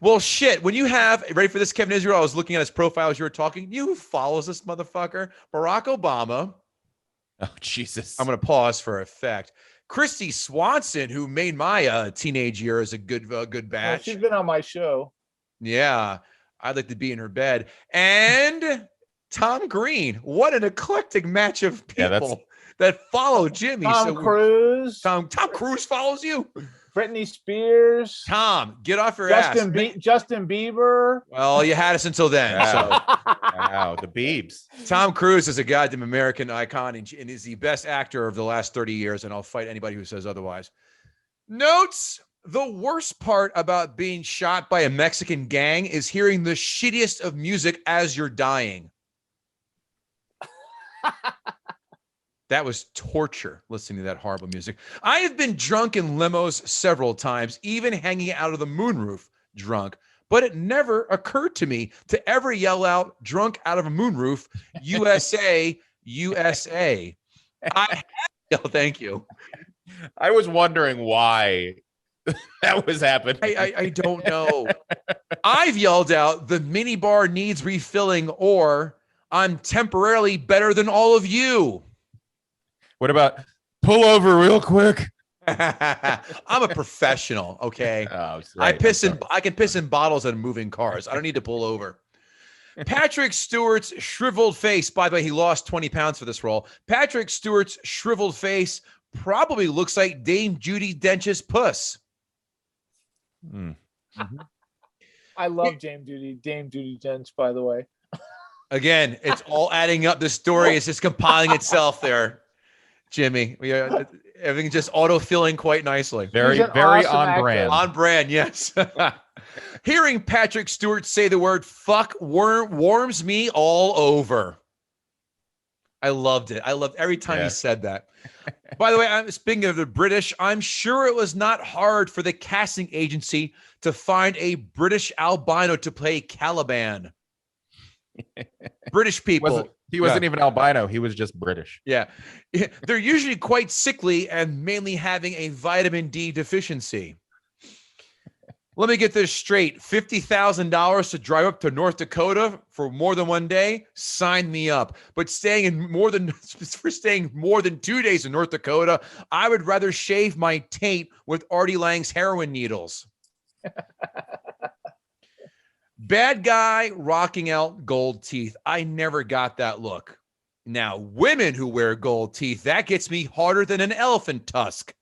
Well, shit. When you have, ready for this, Kevin Israel, I was looking at his profile as you were talking. You follows this motherfucker. Barack Obama. Oh, Jesus. I'm going to pause for effect. Christy Swanson, who made my teenage years a good batch. She's been on my show. Yeah. I'd like to be in her bed. And Tom Green. What an eclectic match of people that follow Jimmy. Tom Cruise. Tom Cruise follows you. Britney Spears. Tom, get off your Justin ass. Justin Bieber. Well, you had us until then. Yeah. So Wow, the Biebs. Tom Cruise is a goddamn American icon and is the best actor of the last 30 years, and I'll fight anybody who says otherwise. Notes. The worst part about being shot by a Mexican gang is hearing the shittiest of music as you're dying. That was torture, listening to that horrible music. I have been drunk in limos several times, even hanging out of the moonroof drunk, but it never occurred to me to ever yell out, drunk out of a moonroof, USA, USA. Thank you. I was wondering why that was happening. I don't know. I've yelled out, the minibar needs refilling, or I'm temporarily better than all of you. What about pull over real quick? I'm a professional, okay? Oh, I can piss in bottles and moving cars. I don't need to pull over. Patrick Stewart's shriveled face, by the way, he lost 20 pounds for this role. Patrick Stewart's shriveled face probably looks like Dame Judi Dench's puss. Mm-hmm. I love Dame Judi Dench, by the way. Again, it's all adding up. The story is just compiling itself there, Jimmy. Everything's just auto-filling quite nicely. Very awesome on actor. brand. On brand, yes. Hearing Patrick Stewart say the word fuck warms me all over. I loved it. I loved every time he said that. By the way, I'm speaking of the British, I'm sure it was not hard for the casting agency to find a British albino to play Caliban. British people. He wasn't even albino. He was just British. Yeah. They're usually quite sickly and mainly having a vitamin D deficiency. Let me get this straight. $50,000 to drive up to North Dakota for more than one day? Sign me up. But staying more than 2 days in North Dakota, I would rather shave my taint with Artie Lang's heroin needles. Bad guy rocking out gold teeth. I never got that look. Now, women who wear gold teeth, that gets me harder than an elephant tusk.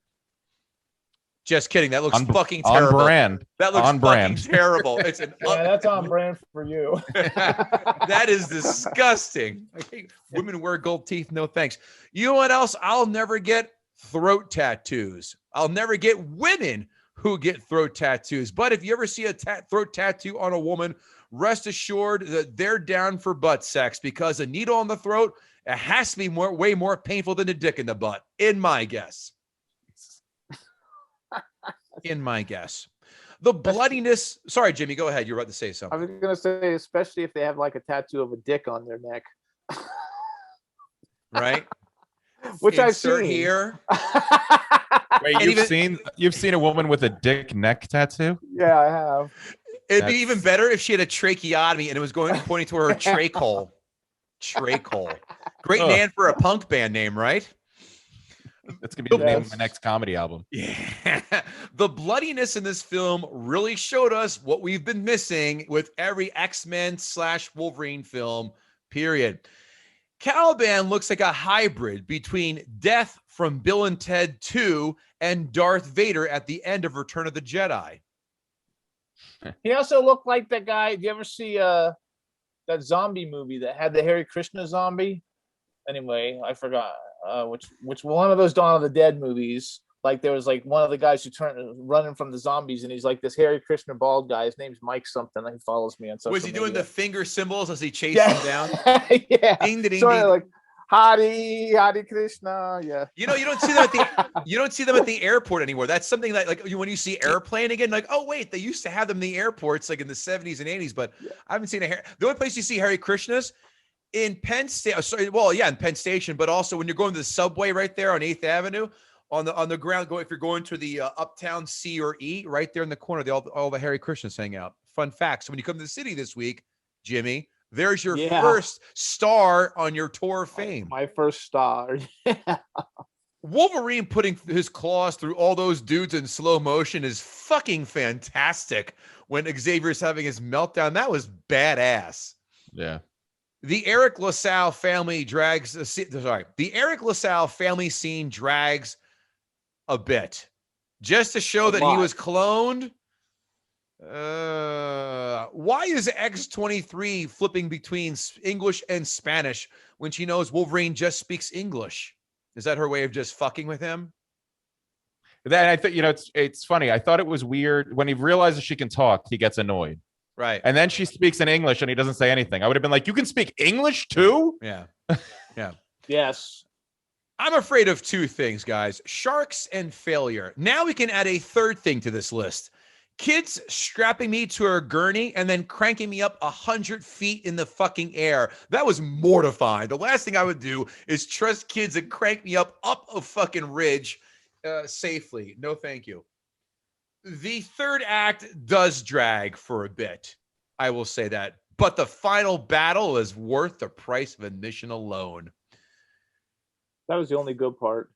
Just kidding. That looks fucking terrible. On brand. That looks on fucking brand. terrible. It's an That's on brand for you. That is disgusting. Women wear gold teeth. No thanks. You know what else? I'll never get throat tattoos. I'll never get women who get throat tattoos. But if you ever see a throat tattoo on a woman, rest assured that they're down for butt sex, because a needle on the throat, it has to be way more painful than a dick in the butt, in my guess. In my guess. The bloodiness. Sorry, Jimmy, go ahead. You're about to say I something. was going to say, especially if they have like a tattoo of a dick on their neck. Right? Which I've Insert seen. here. Wait, you've seen a woman with a dick neck tattoo? Yeah, I have. It'd be even better if she had a tracheotomy and it was pointing to her trach hole. Trach hole. Great Ugh. name for a punk band name, right? That's gonna be the name of Yes. my next comedy album. Yeah. The bloodiness in this film really showed us what we've been missing with every X-Men / Wolverine film, period. Caliban looks like a hybrid between Death from Bill and Ted 2 and Darth Vader at the end of Return of the Jedi. He also looked like that guy. Do you ever see that zombie movie that had the Hare Krishna zombie? Anyway, I forgot which one of those Dawn of the Dead movies. Like there was like one of the guys who running from the zombies, and he's like this Hare Krishna bald guy. His name's Mike something. He follows me on social Was he doing media. the finger symbols as he chased him down? Yeah, Ding, ding, sort ding. of like Hare Krishna. Yeah, You don't see them at the airport anymore. That's something that like when you see Airplane again, like, oh wait, they used to have them in the airports like in the 70s and 80s, but I haven't seen the only place you see Hare Krishnas in Penn State. In Penn Station, but also when you're going to the subway right there on 8th Avenue on the ground. If you're going to the Uptown C or E, right there in the corner, all the Hare Krishnas hang out. Fun fact. So when you come to the city this week, Jimmy, there's your first star on your tour of fame. My first star. Wolverine putting his claws through all those dudes in slow motion is fucking fantastic. When Xavier's having his meltdown, that was badass. Yeah. The Eric LaSalle family the Eric LaSalle family scene drags a bit just to show that he was cloned. Why is X-23 flipping between English and Spanish when she knows Wolverine just speaks English? Is that her way of just fucking with him? Then I think, it's funny. I thought it was weird when he realizes she can talk, he gets annoyed. Right. And then she speaks in English and he doesn't say anything. I would have been like, you can speak English too? Yeah. Yeah. Yes. I'm afraid of two things, guys. Sharks and failure. Now we can add a third thing to this list. Kids strapping me to a gurney and then cranking me up 100 feet in the fucking air. That was mortifying. The last thing I would do is trust kids that crank me up a fucking ridge safely. No, thank you. The third act does drag for a bit. I will say that. But the final battle is worth the price of admission alone. That was the only good part.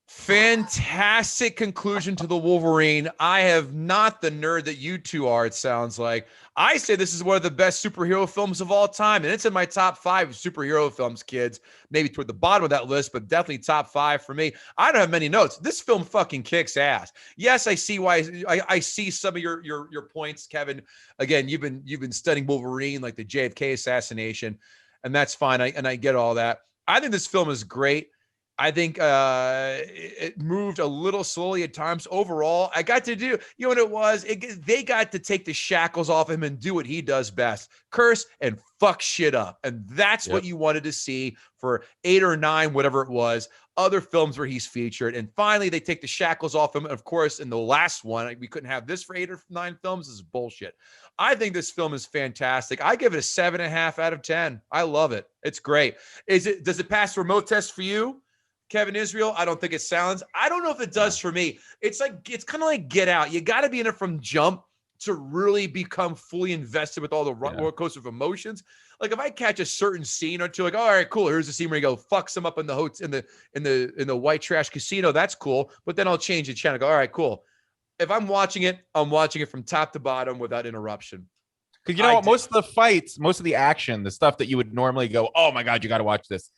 Fantastic conclusion to the Wolverine. I have not the nerd that you two are, it sounds like. I say this is one of the best superhero films of all time, and it's in my top 5 superhero films, kids. Maybe toward the bottom of that list, but definitely top 5 for me. I don't have many notes. This film fucking kicks ass. Yes, I see why. I see some of your points, Kevin. Again, you've been studying Wolverine, like the JFK assassination, and that's fine. I get all that. I think this film is great. I think it moved a little slowly at times. Overall, I got to do, you know what it was? They got to take the shackles off him and do what he does best, curse and fuck shit up. And that's what you wanted to see for 8 or 9, whatever it was, other films where he's featured. And finally, they take the shackles off him. Of course, in the last one, we couldn't have this for 8 or 9 films. This is bullshit. I think this film is fantastic. I give it a 7.5 out of 10. I love it. It's great. Does it pass the remote test for you, Kevin Israel? I don't think it sounds. I don't know if it does for me. It's kind of like Get Out. You got to be in it from jump to really become fully invested with all the roller coaster of emotions. Like if I catch a certain scene or two, like, all right, cool. Here's the scene where you go fucks him up in the hotel in the white trash casino. That's cool. But then I'll change the channel. Go, all right, cool. If I'm watching it from top to bottom without interruption. Because you know what? Most of the fights, most of the action, the stuff that you would normally go, oh my God, you got to watch this.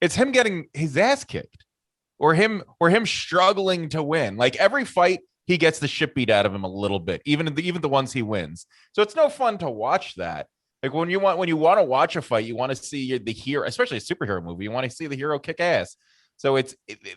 It's him getting his ass kicked or him struggling to win. Like every fight, he gets the shit beat out of him a little bit, even the ones he wins. So it's no fun to watch that. Like when you want to watch a fight, you want to see the hero, especially a superhero movie. You want to see the hero kick ass. So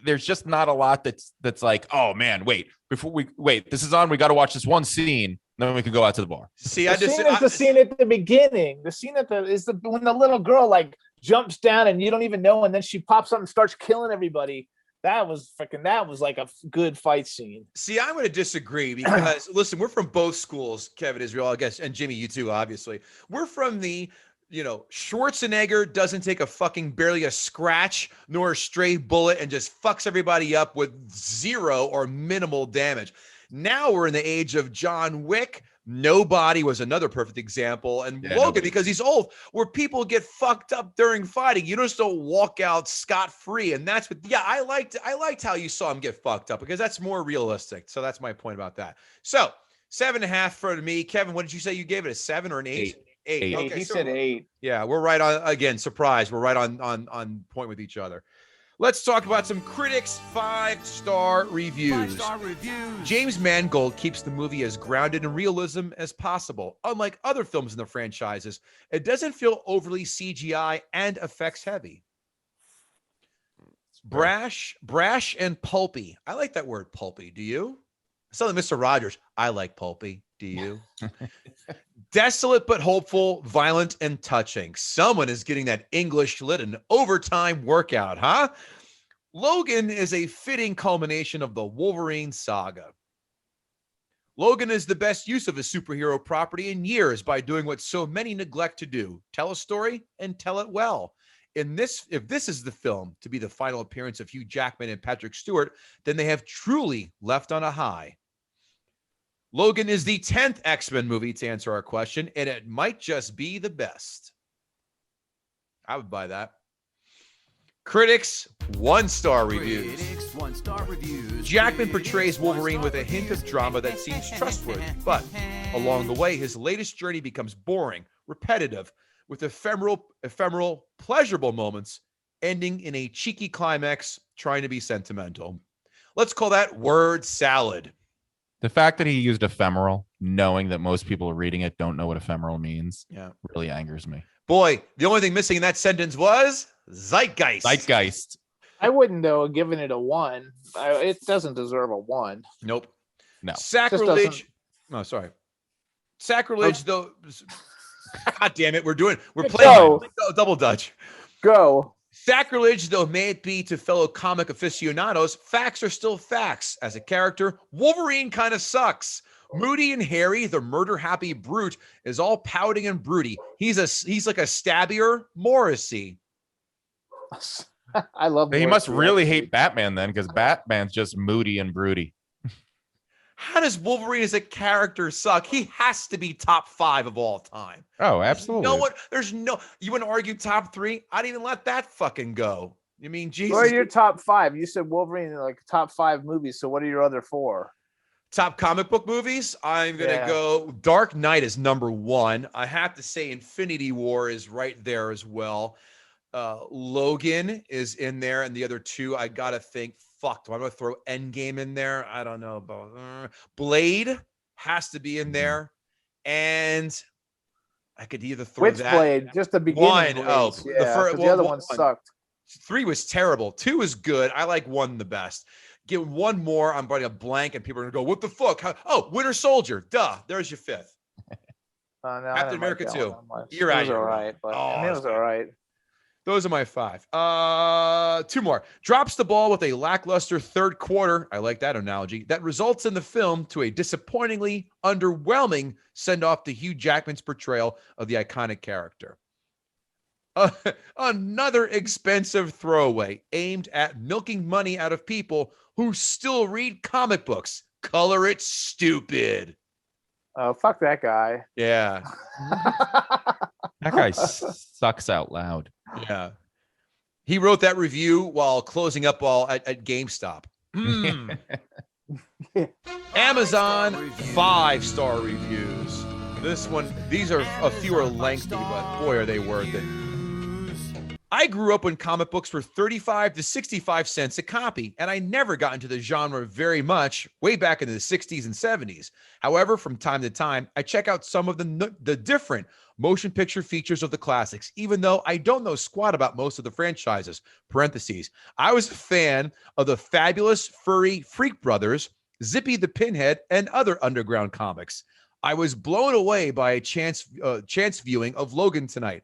there's just not a lot that's like, oh man, this is on. We got to watch this one scene. Then we can go out to the bar. See, the scene at the beginning. The scene when the little girl like jumps down and you don't even know, and then she pops up and starts killing everybody. That was like a good fight scene. See, I'm going to disagree because listen, we're from both schools, Kevin Israel, I guess, and Jimmy, you too, obviously. We're from the, Schwarzenegger doesn't take barely a scratch nor a stray bullet and just fucks everybody up with zero or minimal damage. Now we're in the age of John Wick, Nobody was another perfect example. And Yeah, Logan, nobody. because he's old, where people get fucked up during fighting, you just don't walk out scot-free. And that's what, I liked how you saw him get fucked up, because that's more realistic. So that's my point about that. So 7.5 for me. Kevin, what did you say you gave it? A 7 or an 8? 8. Eight. Okay, He so said 8. yeah, we're right on again. Surprise, we're right on point with each other. Let's talk about some critics' 5-star reviews. 5-star reviews. James Mangold keeps the movie as grounded in realism as possible. Unlike other films in the franchises, it doesn't feel overly CGI and effects heavy. Brash and pulpy. I like that word, pulpy. Do you? I saw Mr. Rogers. I like pulpy. Do you? Desolate but hopeful, violent and touching. Someone is getting that English lit an overtime workout, huh? Logan is a fitting culmination of the Wolverine saga. Logan is the best use of a superhero property in years by doing what so many neglect to do: tell a story and tell it well. If this is the film to be the final appearance of Hugh Jackman and Patrick Stewart, then they have truly left on a high. Logan is the 10th X-Men movie, to answer our question, and it might just be the best. I would buy that. Critics, 1-star reviews. Critics, 1-star reviews. Jackman portrays Wolverine with a hint of drama that seems trustworthy, but along the way, his latest journey becomes boring, repetitive, with ephemeral, pleasurable moments, ending in a cheeky climax trying to be sentimental. Let's call that word salad. The fact that he used ephemeral, knowing that most people reading it don't know what ephemeral means, really angers me. Boy, the only thing missing in that sentence was zeitgeist. Zeitgeist. I wouldn't, though, have given it a 1. It doesn't deserve a 1. Nope. No. Sacrilege. Oh, sorry. Sacrilege, though. God damn it. We're playing double Dutch. Go. Sacrilege, though may it be to fellow comic aficionados, facts are still facts. As a character, Wolverine kind of sucks. Moody and hairy, the murder-happy brute, is all pouting and broody. He's like a stabbier Morrissey. I love. He must really hate Batman then, because Batman's just moody and broody. How does Wolverine as a character suck? He has to be top 5 of all time. Oh, absolutely. You want to argue top 3? I'd even let that fucking go. You mean, Jesus? What are your top 5? You said Wolverine, like top 5 movies. So what are your other 4? Top comic book movies? I'm going to go Dark Knight is number 1. I have to say Infinity War is right there as well. Logan is in there, and the other 2, I got to think, fuck, do I want to throw Endgame in there? I don't know. But Blade has to be in there. And I could either throw Which that. Blade? Just the beginning. One. Blades. Oh, the other one sucked. 3 was terrible. 2 was good. I like 1 the best. Get 1 more. I'm running a blank, and people are going to go, what the fuck? Winter Soldier. Duh. There's your 5th. No, Captain America 2. You're right. It was all right. But it was all right. Those are my 5. 2 more. Drops the ball with a lackluster third quarter. I like that analogy. That results in the film to a disappointingly underwhelming send-off to Hugh Jackman's portrayal of the iconic character. Another expensive throwaway aimed at milking money out of people who still read comic books. Color it stupid. Oh, fuck that guy. Yeah. That guy sucks out loud. Yeah. He wrote that review while closing up at GameStop. Amazon 5-star reviews. These are a fewer lengthy, but boy, are they worth it. I grew up when comic books were 35 to 65 cents a copy, and I never got into the genre very much way back in the 60s and 70s. However, from time to time, I check out some of the different motion picture features of the classics, even though I don't know squat about most of the franchises. Parentheses. I was a fan of the Fabulous Furry Freak Brothers, Zippy the Pinhead, and other underground comics. I was blown away by a chance viewing of Logan tonight.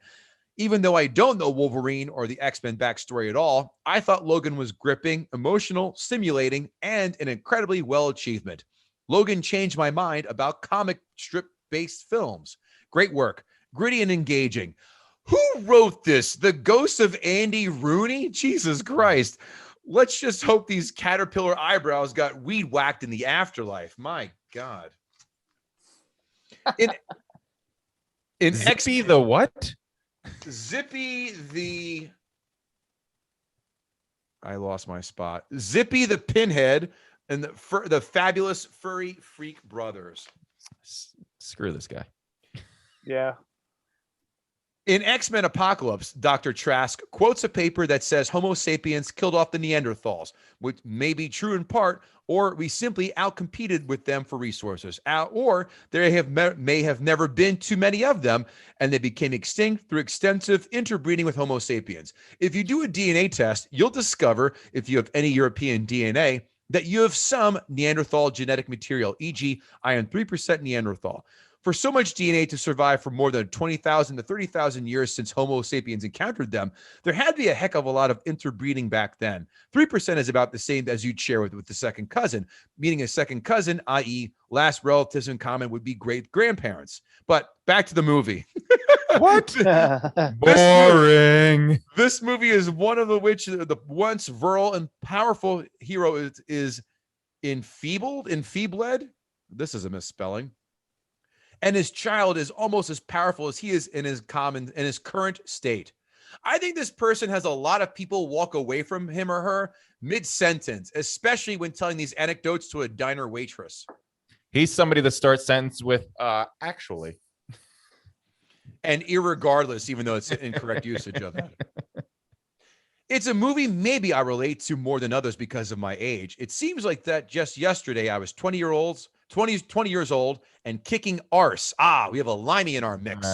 Even though I don't know Wolverine or the X-Men backstory at all, I thought Logan was gripping, emotional, stimulating, and an incredibly well achievement. Logan changed my mind about comic strip-based films. Great work. Gritty and engaging. Who wrote this? The ghost of Andy Rooney? Jesus Christ. Let's just hope these caterpillar eyebrows got weed whacked in the afterlife. My God. In Zippy the what? Zippy the... I lost my spot. Zippy the Pinhead and the fabulous furry freak brothers. Screw this guy. Yeah. In X-Men Apocalypse, Dr. Trask quotes a paper that says Homo sapiens killed off the Neanderthals, which may be true in part, or we simply outcompeted with them for resources, or there may have never been too many of them, and they became extinct through extensive interbreeding with Homo sapiens. If you do a DNA test, you'll discover, if you have any European DNA, that you have some Neanderthal genetic material, e.g., I am 3% Neanderthal. For so much DNA to survive for more than 20,000 to 30,000 years since Homo sapiens encountered them, there had to be a heck of a lot of interbreeding back then. 3% is about the same as you'd share with the second cousin, meaning a second cousin, i.e., last relatives in common would be great grandparents. But back to the movie. What? Boring. This movie is one of which the once virile and powerful hero is enfeebled. This is a misspelling. And his child is almost as powerful as he is in his current state. I think this person has a lot of people walk away from him or her mid-sentence, especially when telling these anecdotes to a diner waitress. He's somebody that starts sentence with actually. And irregardless, even though it's incorrect usage of it. It's a movie maybe I relate to more than others because of my age. It seems like that just yesterday I was 20 years old and kicking arse. We have a limey in our mix.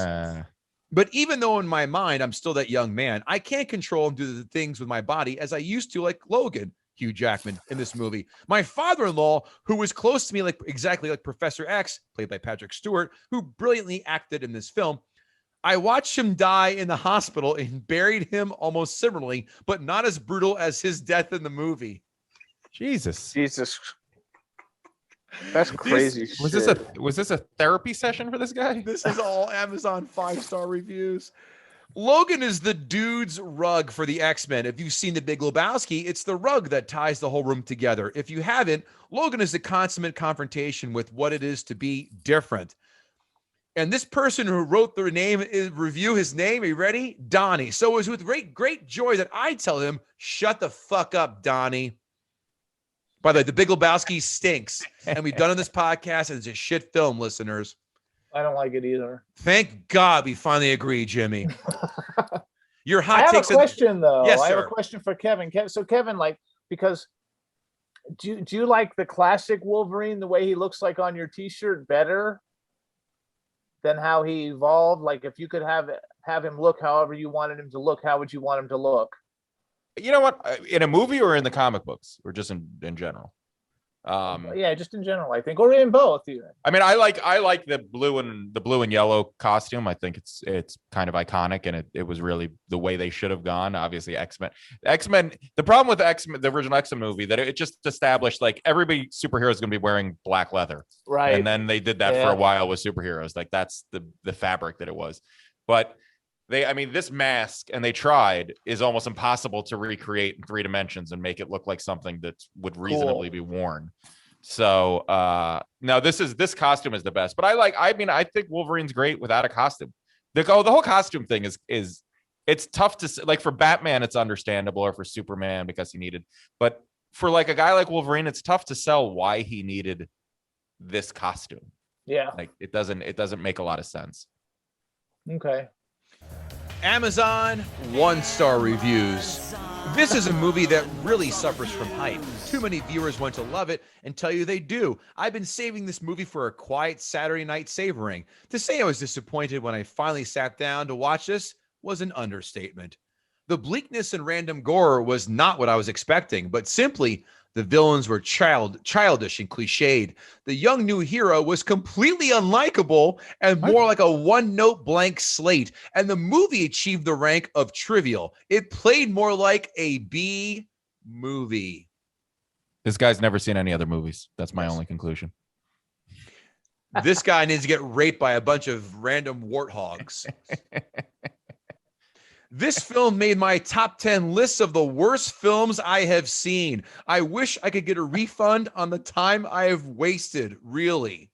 But even though in my mind I'm still that young man, I can't control and do the things with my body as I used to, like Logan, Hugh Jackman, in this movie. My father-in-law, who was close to me exactly like Professor X, played by Patrick Stewart, who brilliantly acted in this film. I watched him die in the hospital and buried him almost similarly, but not as brutal as his death in the movie. Jesus. That's crazy. Was this a therapy session for this guy? This is all Amazon 5-star reviews. Logan is the dude's rug for the X-Men. If you've seen The Big Lebowski, it's the rug that ties the whole room together. If you haven't, Logan is the consummate confrontation with what it is to be different. And this person who wrote the review, his name, are you ready? Donnie. So it was with great joy that I tell him, shut the fuck up, Donnie. By the way, The Big Lebowski stinks. And we've done on this podcast, and it's a shit film, listeners. I don't like it either. Thank God we finally agree, Jimmy. Your hot I have takes. A question, though. Yes, I have sir. a question for Kevin. So Kevin, because do you like the classic Wolverine, the way he looks like on your T-shirt, better than how he evolved? Like, if you could have him look however you wanted him to look, how would you want him to look? You know what? In a movie or in the comic books, or just in general? Yeah, just in general, I think, or in both. Even. I mean, I like the blue and yellow costume. I think it's kind of iconic, and it was really the way they should have gone. Obviously, X-Men. The problem with X-Men, the original X-Men movie, that it just established like every superhero is going to be wearing black leather, right? And then they did that for a while with superheroes. Like that's the fabric that it was, but. This mask, and they tried, is almost impossible to recreate in 3 dimensions and make it look like something that would reasonably be worn. So now this costume is the best, but I think Wolverine's great without a costume. The whole costume thing is it's tough to like. For Batman, it's understandable, or for Superman because he needed, but for like a guy like Wolverine, it's tough to sell why he needed this costume. Yeah, like it doesn't make a lot of sense. Okay. Amazon 1-star reviews. This is a movie that really suffers from hype. Too many viewers want to love it and tell you they do. I've been saving this movie for a quiet Saturday night savoring. To say I was disappointed when I finally sat down to watch this was an understatement. The bleakness and random gore was not what I was expecting, but simply the villains were childish and cliched. The young new hero was completely unlikable and more like a one-note blank slate. And the movie achieved the rank of trivial. It played more like a B movie. This guy's never seen any other movies. That's my only conclusion. This guy needs to get raped by a bunch of random warthogs. This film made my top 10 lists of the worst films I have seen. I wish I could get a refund on the time I have wasted, really.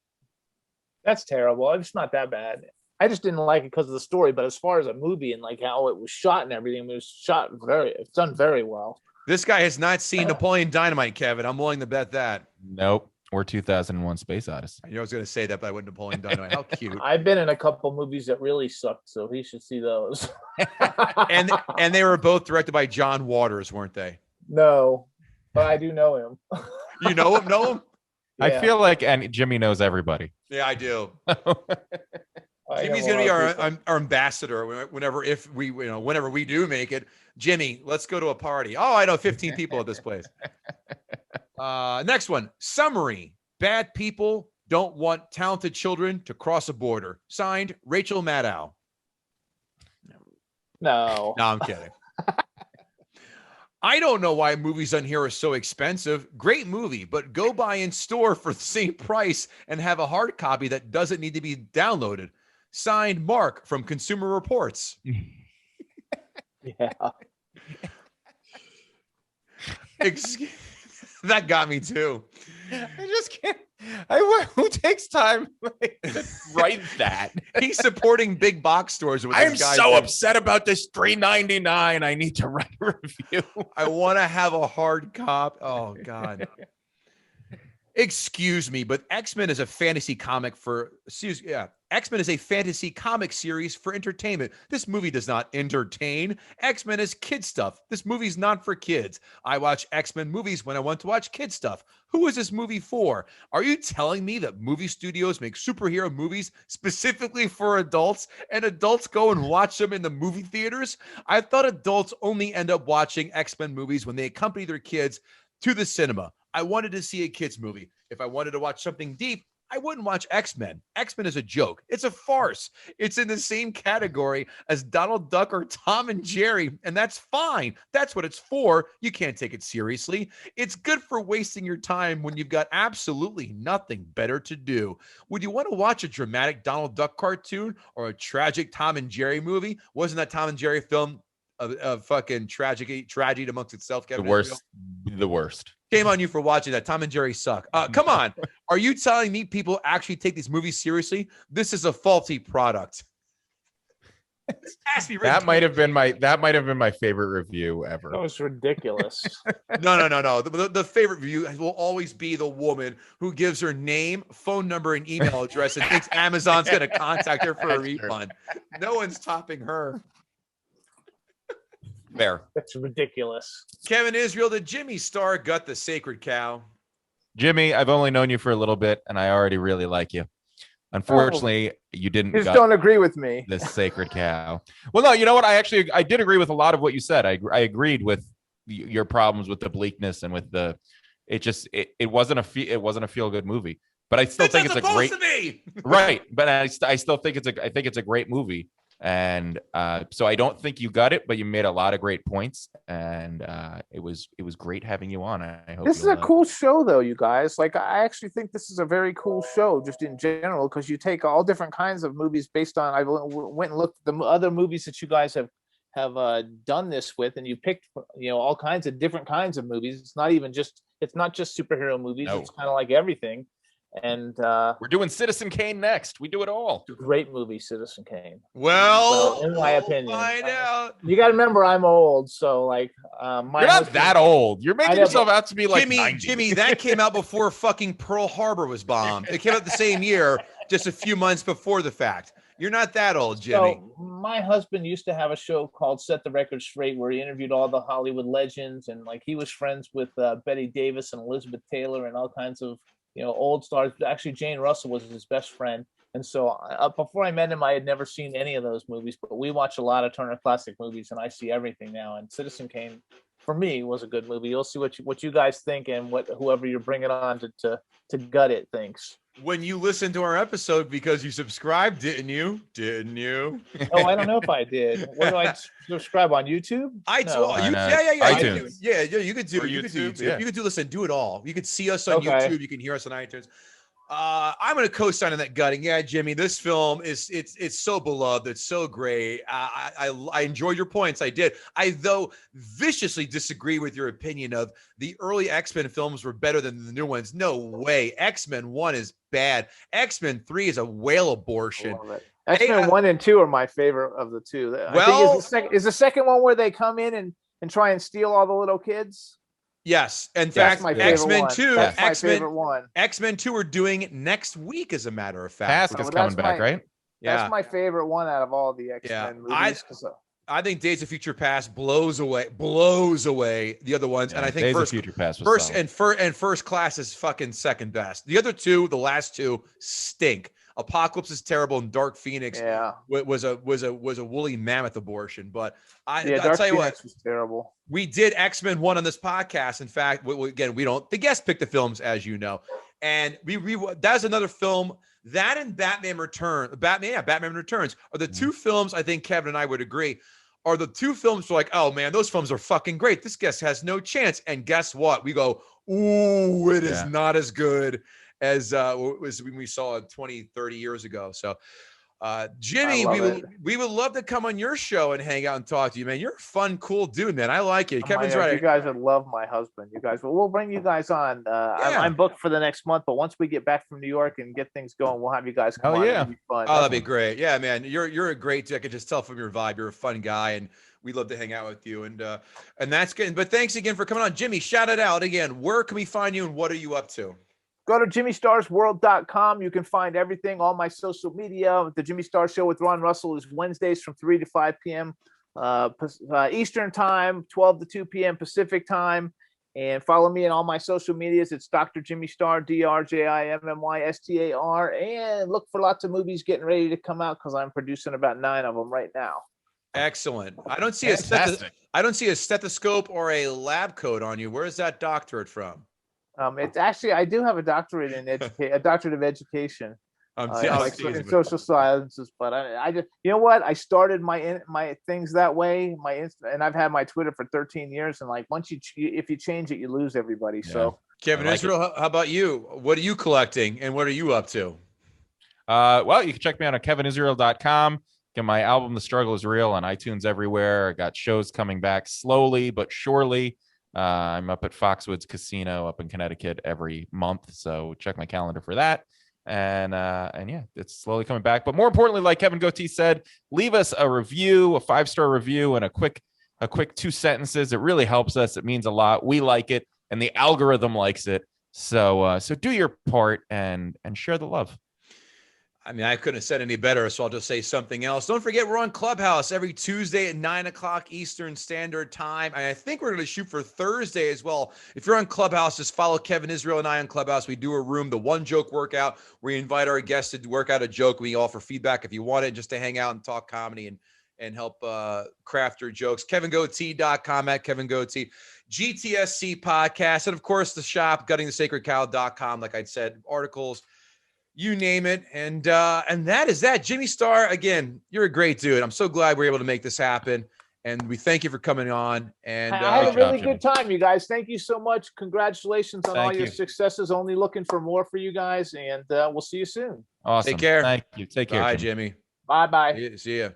That's terrible. It's not that bad. I just didn't like it because of the story. But as far as a movie and like how it was shot and everything, it's done very well. This guy has not seen Napoleon Dynamite, Kevin. I'm willing to bet that. Nope. Or 2001 Space Odyssey. I knew I was going to say that, but I went Napoleon Dynamite. How cute. I've been in a couple movies that really sucked, so he should see those. and they were both directed by John Waters, weren't they? No, but I do know him. You know him? Know him? I Yeah. feel like Jimmy knows everybody. Yeah, I do. I Jimmy's know going to a be lot of people. our ambassador whenever we do make it. Jimmy, let's go to a party. Oh, I know 15 people at this place. Next one. Summary. Bad people don't want talented children to cross a border. Signed, Rachel Maddow. No. No, I'm kidding. I don't know why movies on here are so expensive. Great movie, but go buy in store for the same price and have a hard copy that doesn't need to be downloaded. Signed, Mark from Consumer Reports. Yeah. That got me too. I just can't. Who takes time to write that? He's supporting big box stores. With I'm this guy so thing. upset about this $3.99. I need to write a review. I want to have a hard cop. Oh God. Excuse me, but X-Men is a fantasy comic X-Men is a fantasy comic series for entertainment. This movie does not entertain. X-Men is kid stuff. This movie's not for kids. I watch X-Men movies when I want to watch kid stuff. Who is this movie for? Are you telling me that movie studios make superhero movies specifically for adults and adults go and watch them in the movie theaters? I thought adults only end up watching X-Men movies when they accompany their kids to the cinema. I wanted to see a kids movie. If I wanted to watch something deep, I wouldn't watch X-Men. X-Men is a joke. It's a farce. It's in the same category as Donald Duck or Tom and Jerry, and that's fine. That's what it's for. You can't take it seriously. It's good for wasting your time when you've got absolutely nothing better to do. Would you want to watch a dramatic Donald Duck cartoon or a tragic Tom and Jerry movie? Wasn't that Tom and Jerry film a fucking tragedy amongst itself, Kevin? The worst. Shame on you for watching that. Tom and Jerry suck. Come on. Are you telling me people actually take these movies seriously? This is a faulty product. That might have been my favorite review ever. That was ridiculous. No. The favorite review will always be the woman who gives her name, phone number, and email address and thinks Amazon's going to contact her for a refund. No one's topping her. There. That's ridiculous. Kevin Israel, did Jimmy Star gut the sacred cow? Jimmy, I've only known you for a little bit, and I already really like you. Unfortunately, you didn't. You just don't agree with me. The sacred cow. Well, no, you know what? I did agree with a lot of what you said. I agreed with your problems with the bleakness and with the. It wasn't a feel good movie, but I still think it's a great. Right, but I still think it's a great movie. And so I don't think you got it, but you made a lot of great points, and it was great having you on. I hope this is a cool show, though, you guys. Like, I actually think this is a very cool show, just in general, because you take all different kinds of movies based on. I went and looked at the other movies that you guys have done this with, and you picked all kinds of different kinds of movies. It's not just superhero movies. No. It's kind of like everything. And we're doing Citizen Kane next. We do it all. Great movie, Citizen Kane. Well, in my opinion, find out. You got to remember, I'm old, so like, you're not that old. You're making yourself out to be like Jimmy. That came out before fucking Pearl Harbor was bombed. It came out the same year, just a few months before the fact. You're not that old, Jimmy. So my husband used to have a show called Set the Record Straight, where he interviewed all the Hollywood legends, and like he was friends with Betty Davis and Elizabeth Taylor and all kinds of old stars. Actually, Jane Russell was his best friend. And so before I met him, I had never seen any of those movies, but we watch a lot of Turner Classic movies, and I see everything now. And Citizen Kane, for me, was a good movie. You'll see what you guys think, and what whoever you're bringing on to gut it thinks. When you listened to our episode because you subscribed, didn't you? Oh, I don't know if I did. What do I subscribe on YouTube? iTunes. Yeah. You could do YouTube. Yeah. You could do. Listen, do it all. You could see us on YouTube. You can hear us on iTunes. I'm going to co-sign on that gutting. Yeah, Jimmy, this film it's so beloved. It's so great. I enjoyed your points. I did. I though viciously disagree with your opinion of the early X-Men films were better than the new ones. No way. X-Men 1 is bad. X-Men 3 is a whale abortion. X-Men 1 and 2 are my favorite of the two. Well, I think is the second one where they come in and try and steal all the little kids. Yes. In That's fact, my favorite X-Men one. 2, That's my favorite one. X-Men 2 are doing it next week, as a matter of fact. Task is coming back, right? That's my favorite one out of all the X-Men movies. I think Days of Future Past blows away the other ones, and I think Days of Future Past was solid. First Class is fucking second best. The other two, the last two, stink. Apocalypse is terrible, and Dark Phoenix was a woolly mammoth abortion. But I'll tell you what, was terrible. We did X-Men 1 on this podcast. In fact, again, the guests pick the films, as you know, and that's another film. That and Batman Returns are the two films I think Kevin and I would agree are the two films we're like, oh man, those films are fucking great. This guest has no chance. And guess what? We go, ooh, it is not as good as when we saw it 20, 30 years ago. So Jimmy, we would love to come on your show and hang out and talk to you, man. You're a fun, cool dude, man. I like you. Kevin's right. You guys would love my husband. You guys, we'll bring you guys on. I'm booked for the next month, but once we get back from New York and get things going, we'll have you guys come on. Yeah. It'll be fun. Oh, that'd be great. Yeah, man. You're a great dude. I can just tell from your vibe. You're a fun guy, and we'd love to hang out with you. And that's good. But thanks again for coming on. Jimmy, shout it out again. Where can we find you and what are you up to? Go to JimmyStarsWorld.com. You can find everything, all my social media. The Jimmy Star Show with Ron Russell is Wednesdays from 3 to 5 p.m. Eastern Time, 12 to 2 p.m. Pacific Time. And follow me on all my social medias. It's Dr. Jimmy Star, DrJimmystar. And look for lots of movies getting ready to come out because I'm producing about 9 of them right now. Excellent. I don't see a stethoscope or a lab coat on you. Where is that doctorate from? It's actually, I do have a doctorate in a doctorate of education in social sciences, but I just, you know what? I started my things that way, and I've had my Twitter for 13 years. And like, once if you change it, you lose everybody. Yeah. So Kevin Israel, how about you? What are you collecting and what are you up to? Well, you can check me out on kevinisrael.com. Get my album, The Struggle is Real, on iTunes everywhere. I got shows coming back slowly but surely. I'm up at Foxwoods Casino up in Connecticut every month, so check my calendar for that. And yeah, it's slowly coming back. But more importantly, like Kevin Goatee said, leave us a review, a 5-star review, and a quick 2 sentences. It really helps us. It means a lot. We like it, and the algorithm likes it. So do your part and share the love. I mean, I couldn't have said any better, so I'll just say something else. Don't forget, we're on Clubhouse every Tuesday at 9 o'clock Eastern Standard Time. And I think we're going to shoot for Thursday as well. If you're on Clubhouse, just follow Kevin Israel and I on Clubhouse. We do a room, the One Joke Workout, where we invite our guests to work out a joke. We offer feedback if you want it, just to hang out and talk comedy and help craft your jokes. KevinGoatee.com at Kevin Goatee. GTSC podcast. And, of course, the shop, guttingthesacredcow.com. Like I said, articles, you name it. And that is that. Jimmy Star, again, you're a great dude. I'm so glad we're able to make this happen. And we thank you for coming on. And I had a really good time, you guys. Thank you so much. Congratulations on all your successes. Only looking for more for you guys. And we'll see you soon. Awesome. Take care. Thank you. Take care. Bye, Jimmy. Bye-bye. See ya.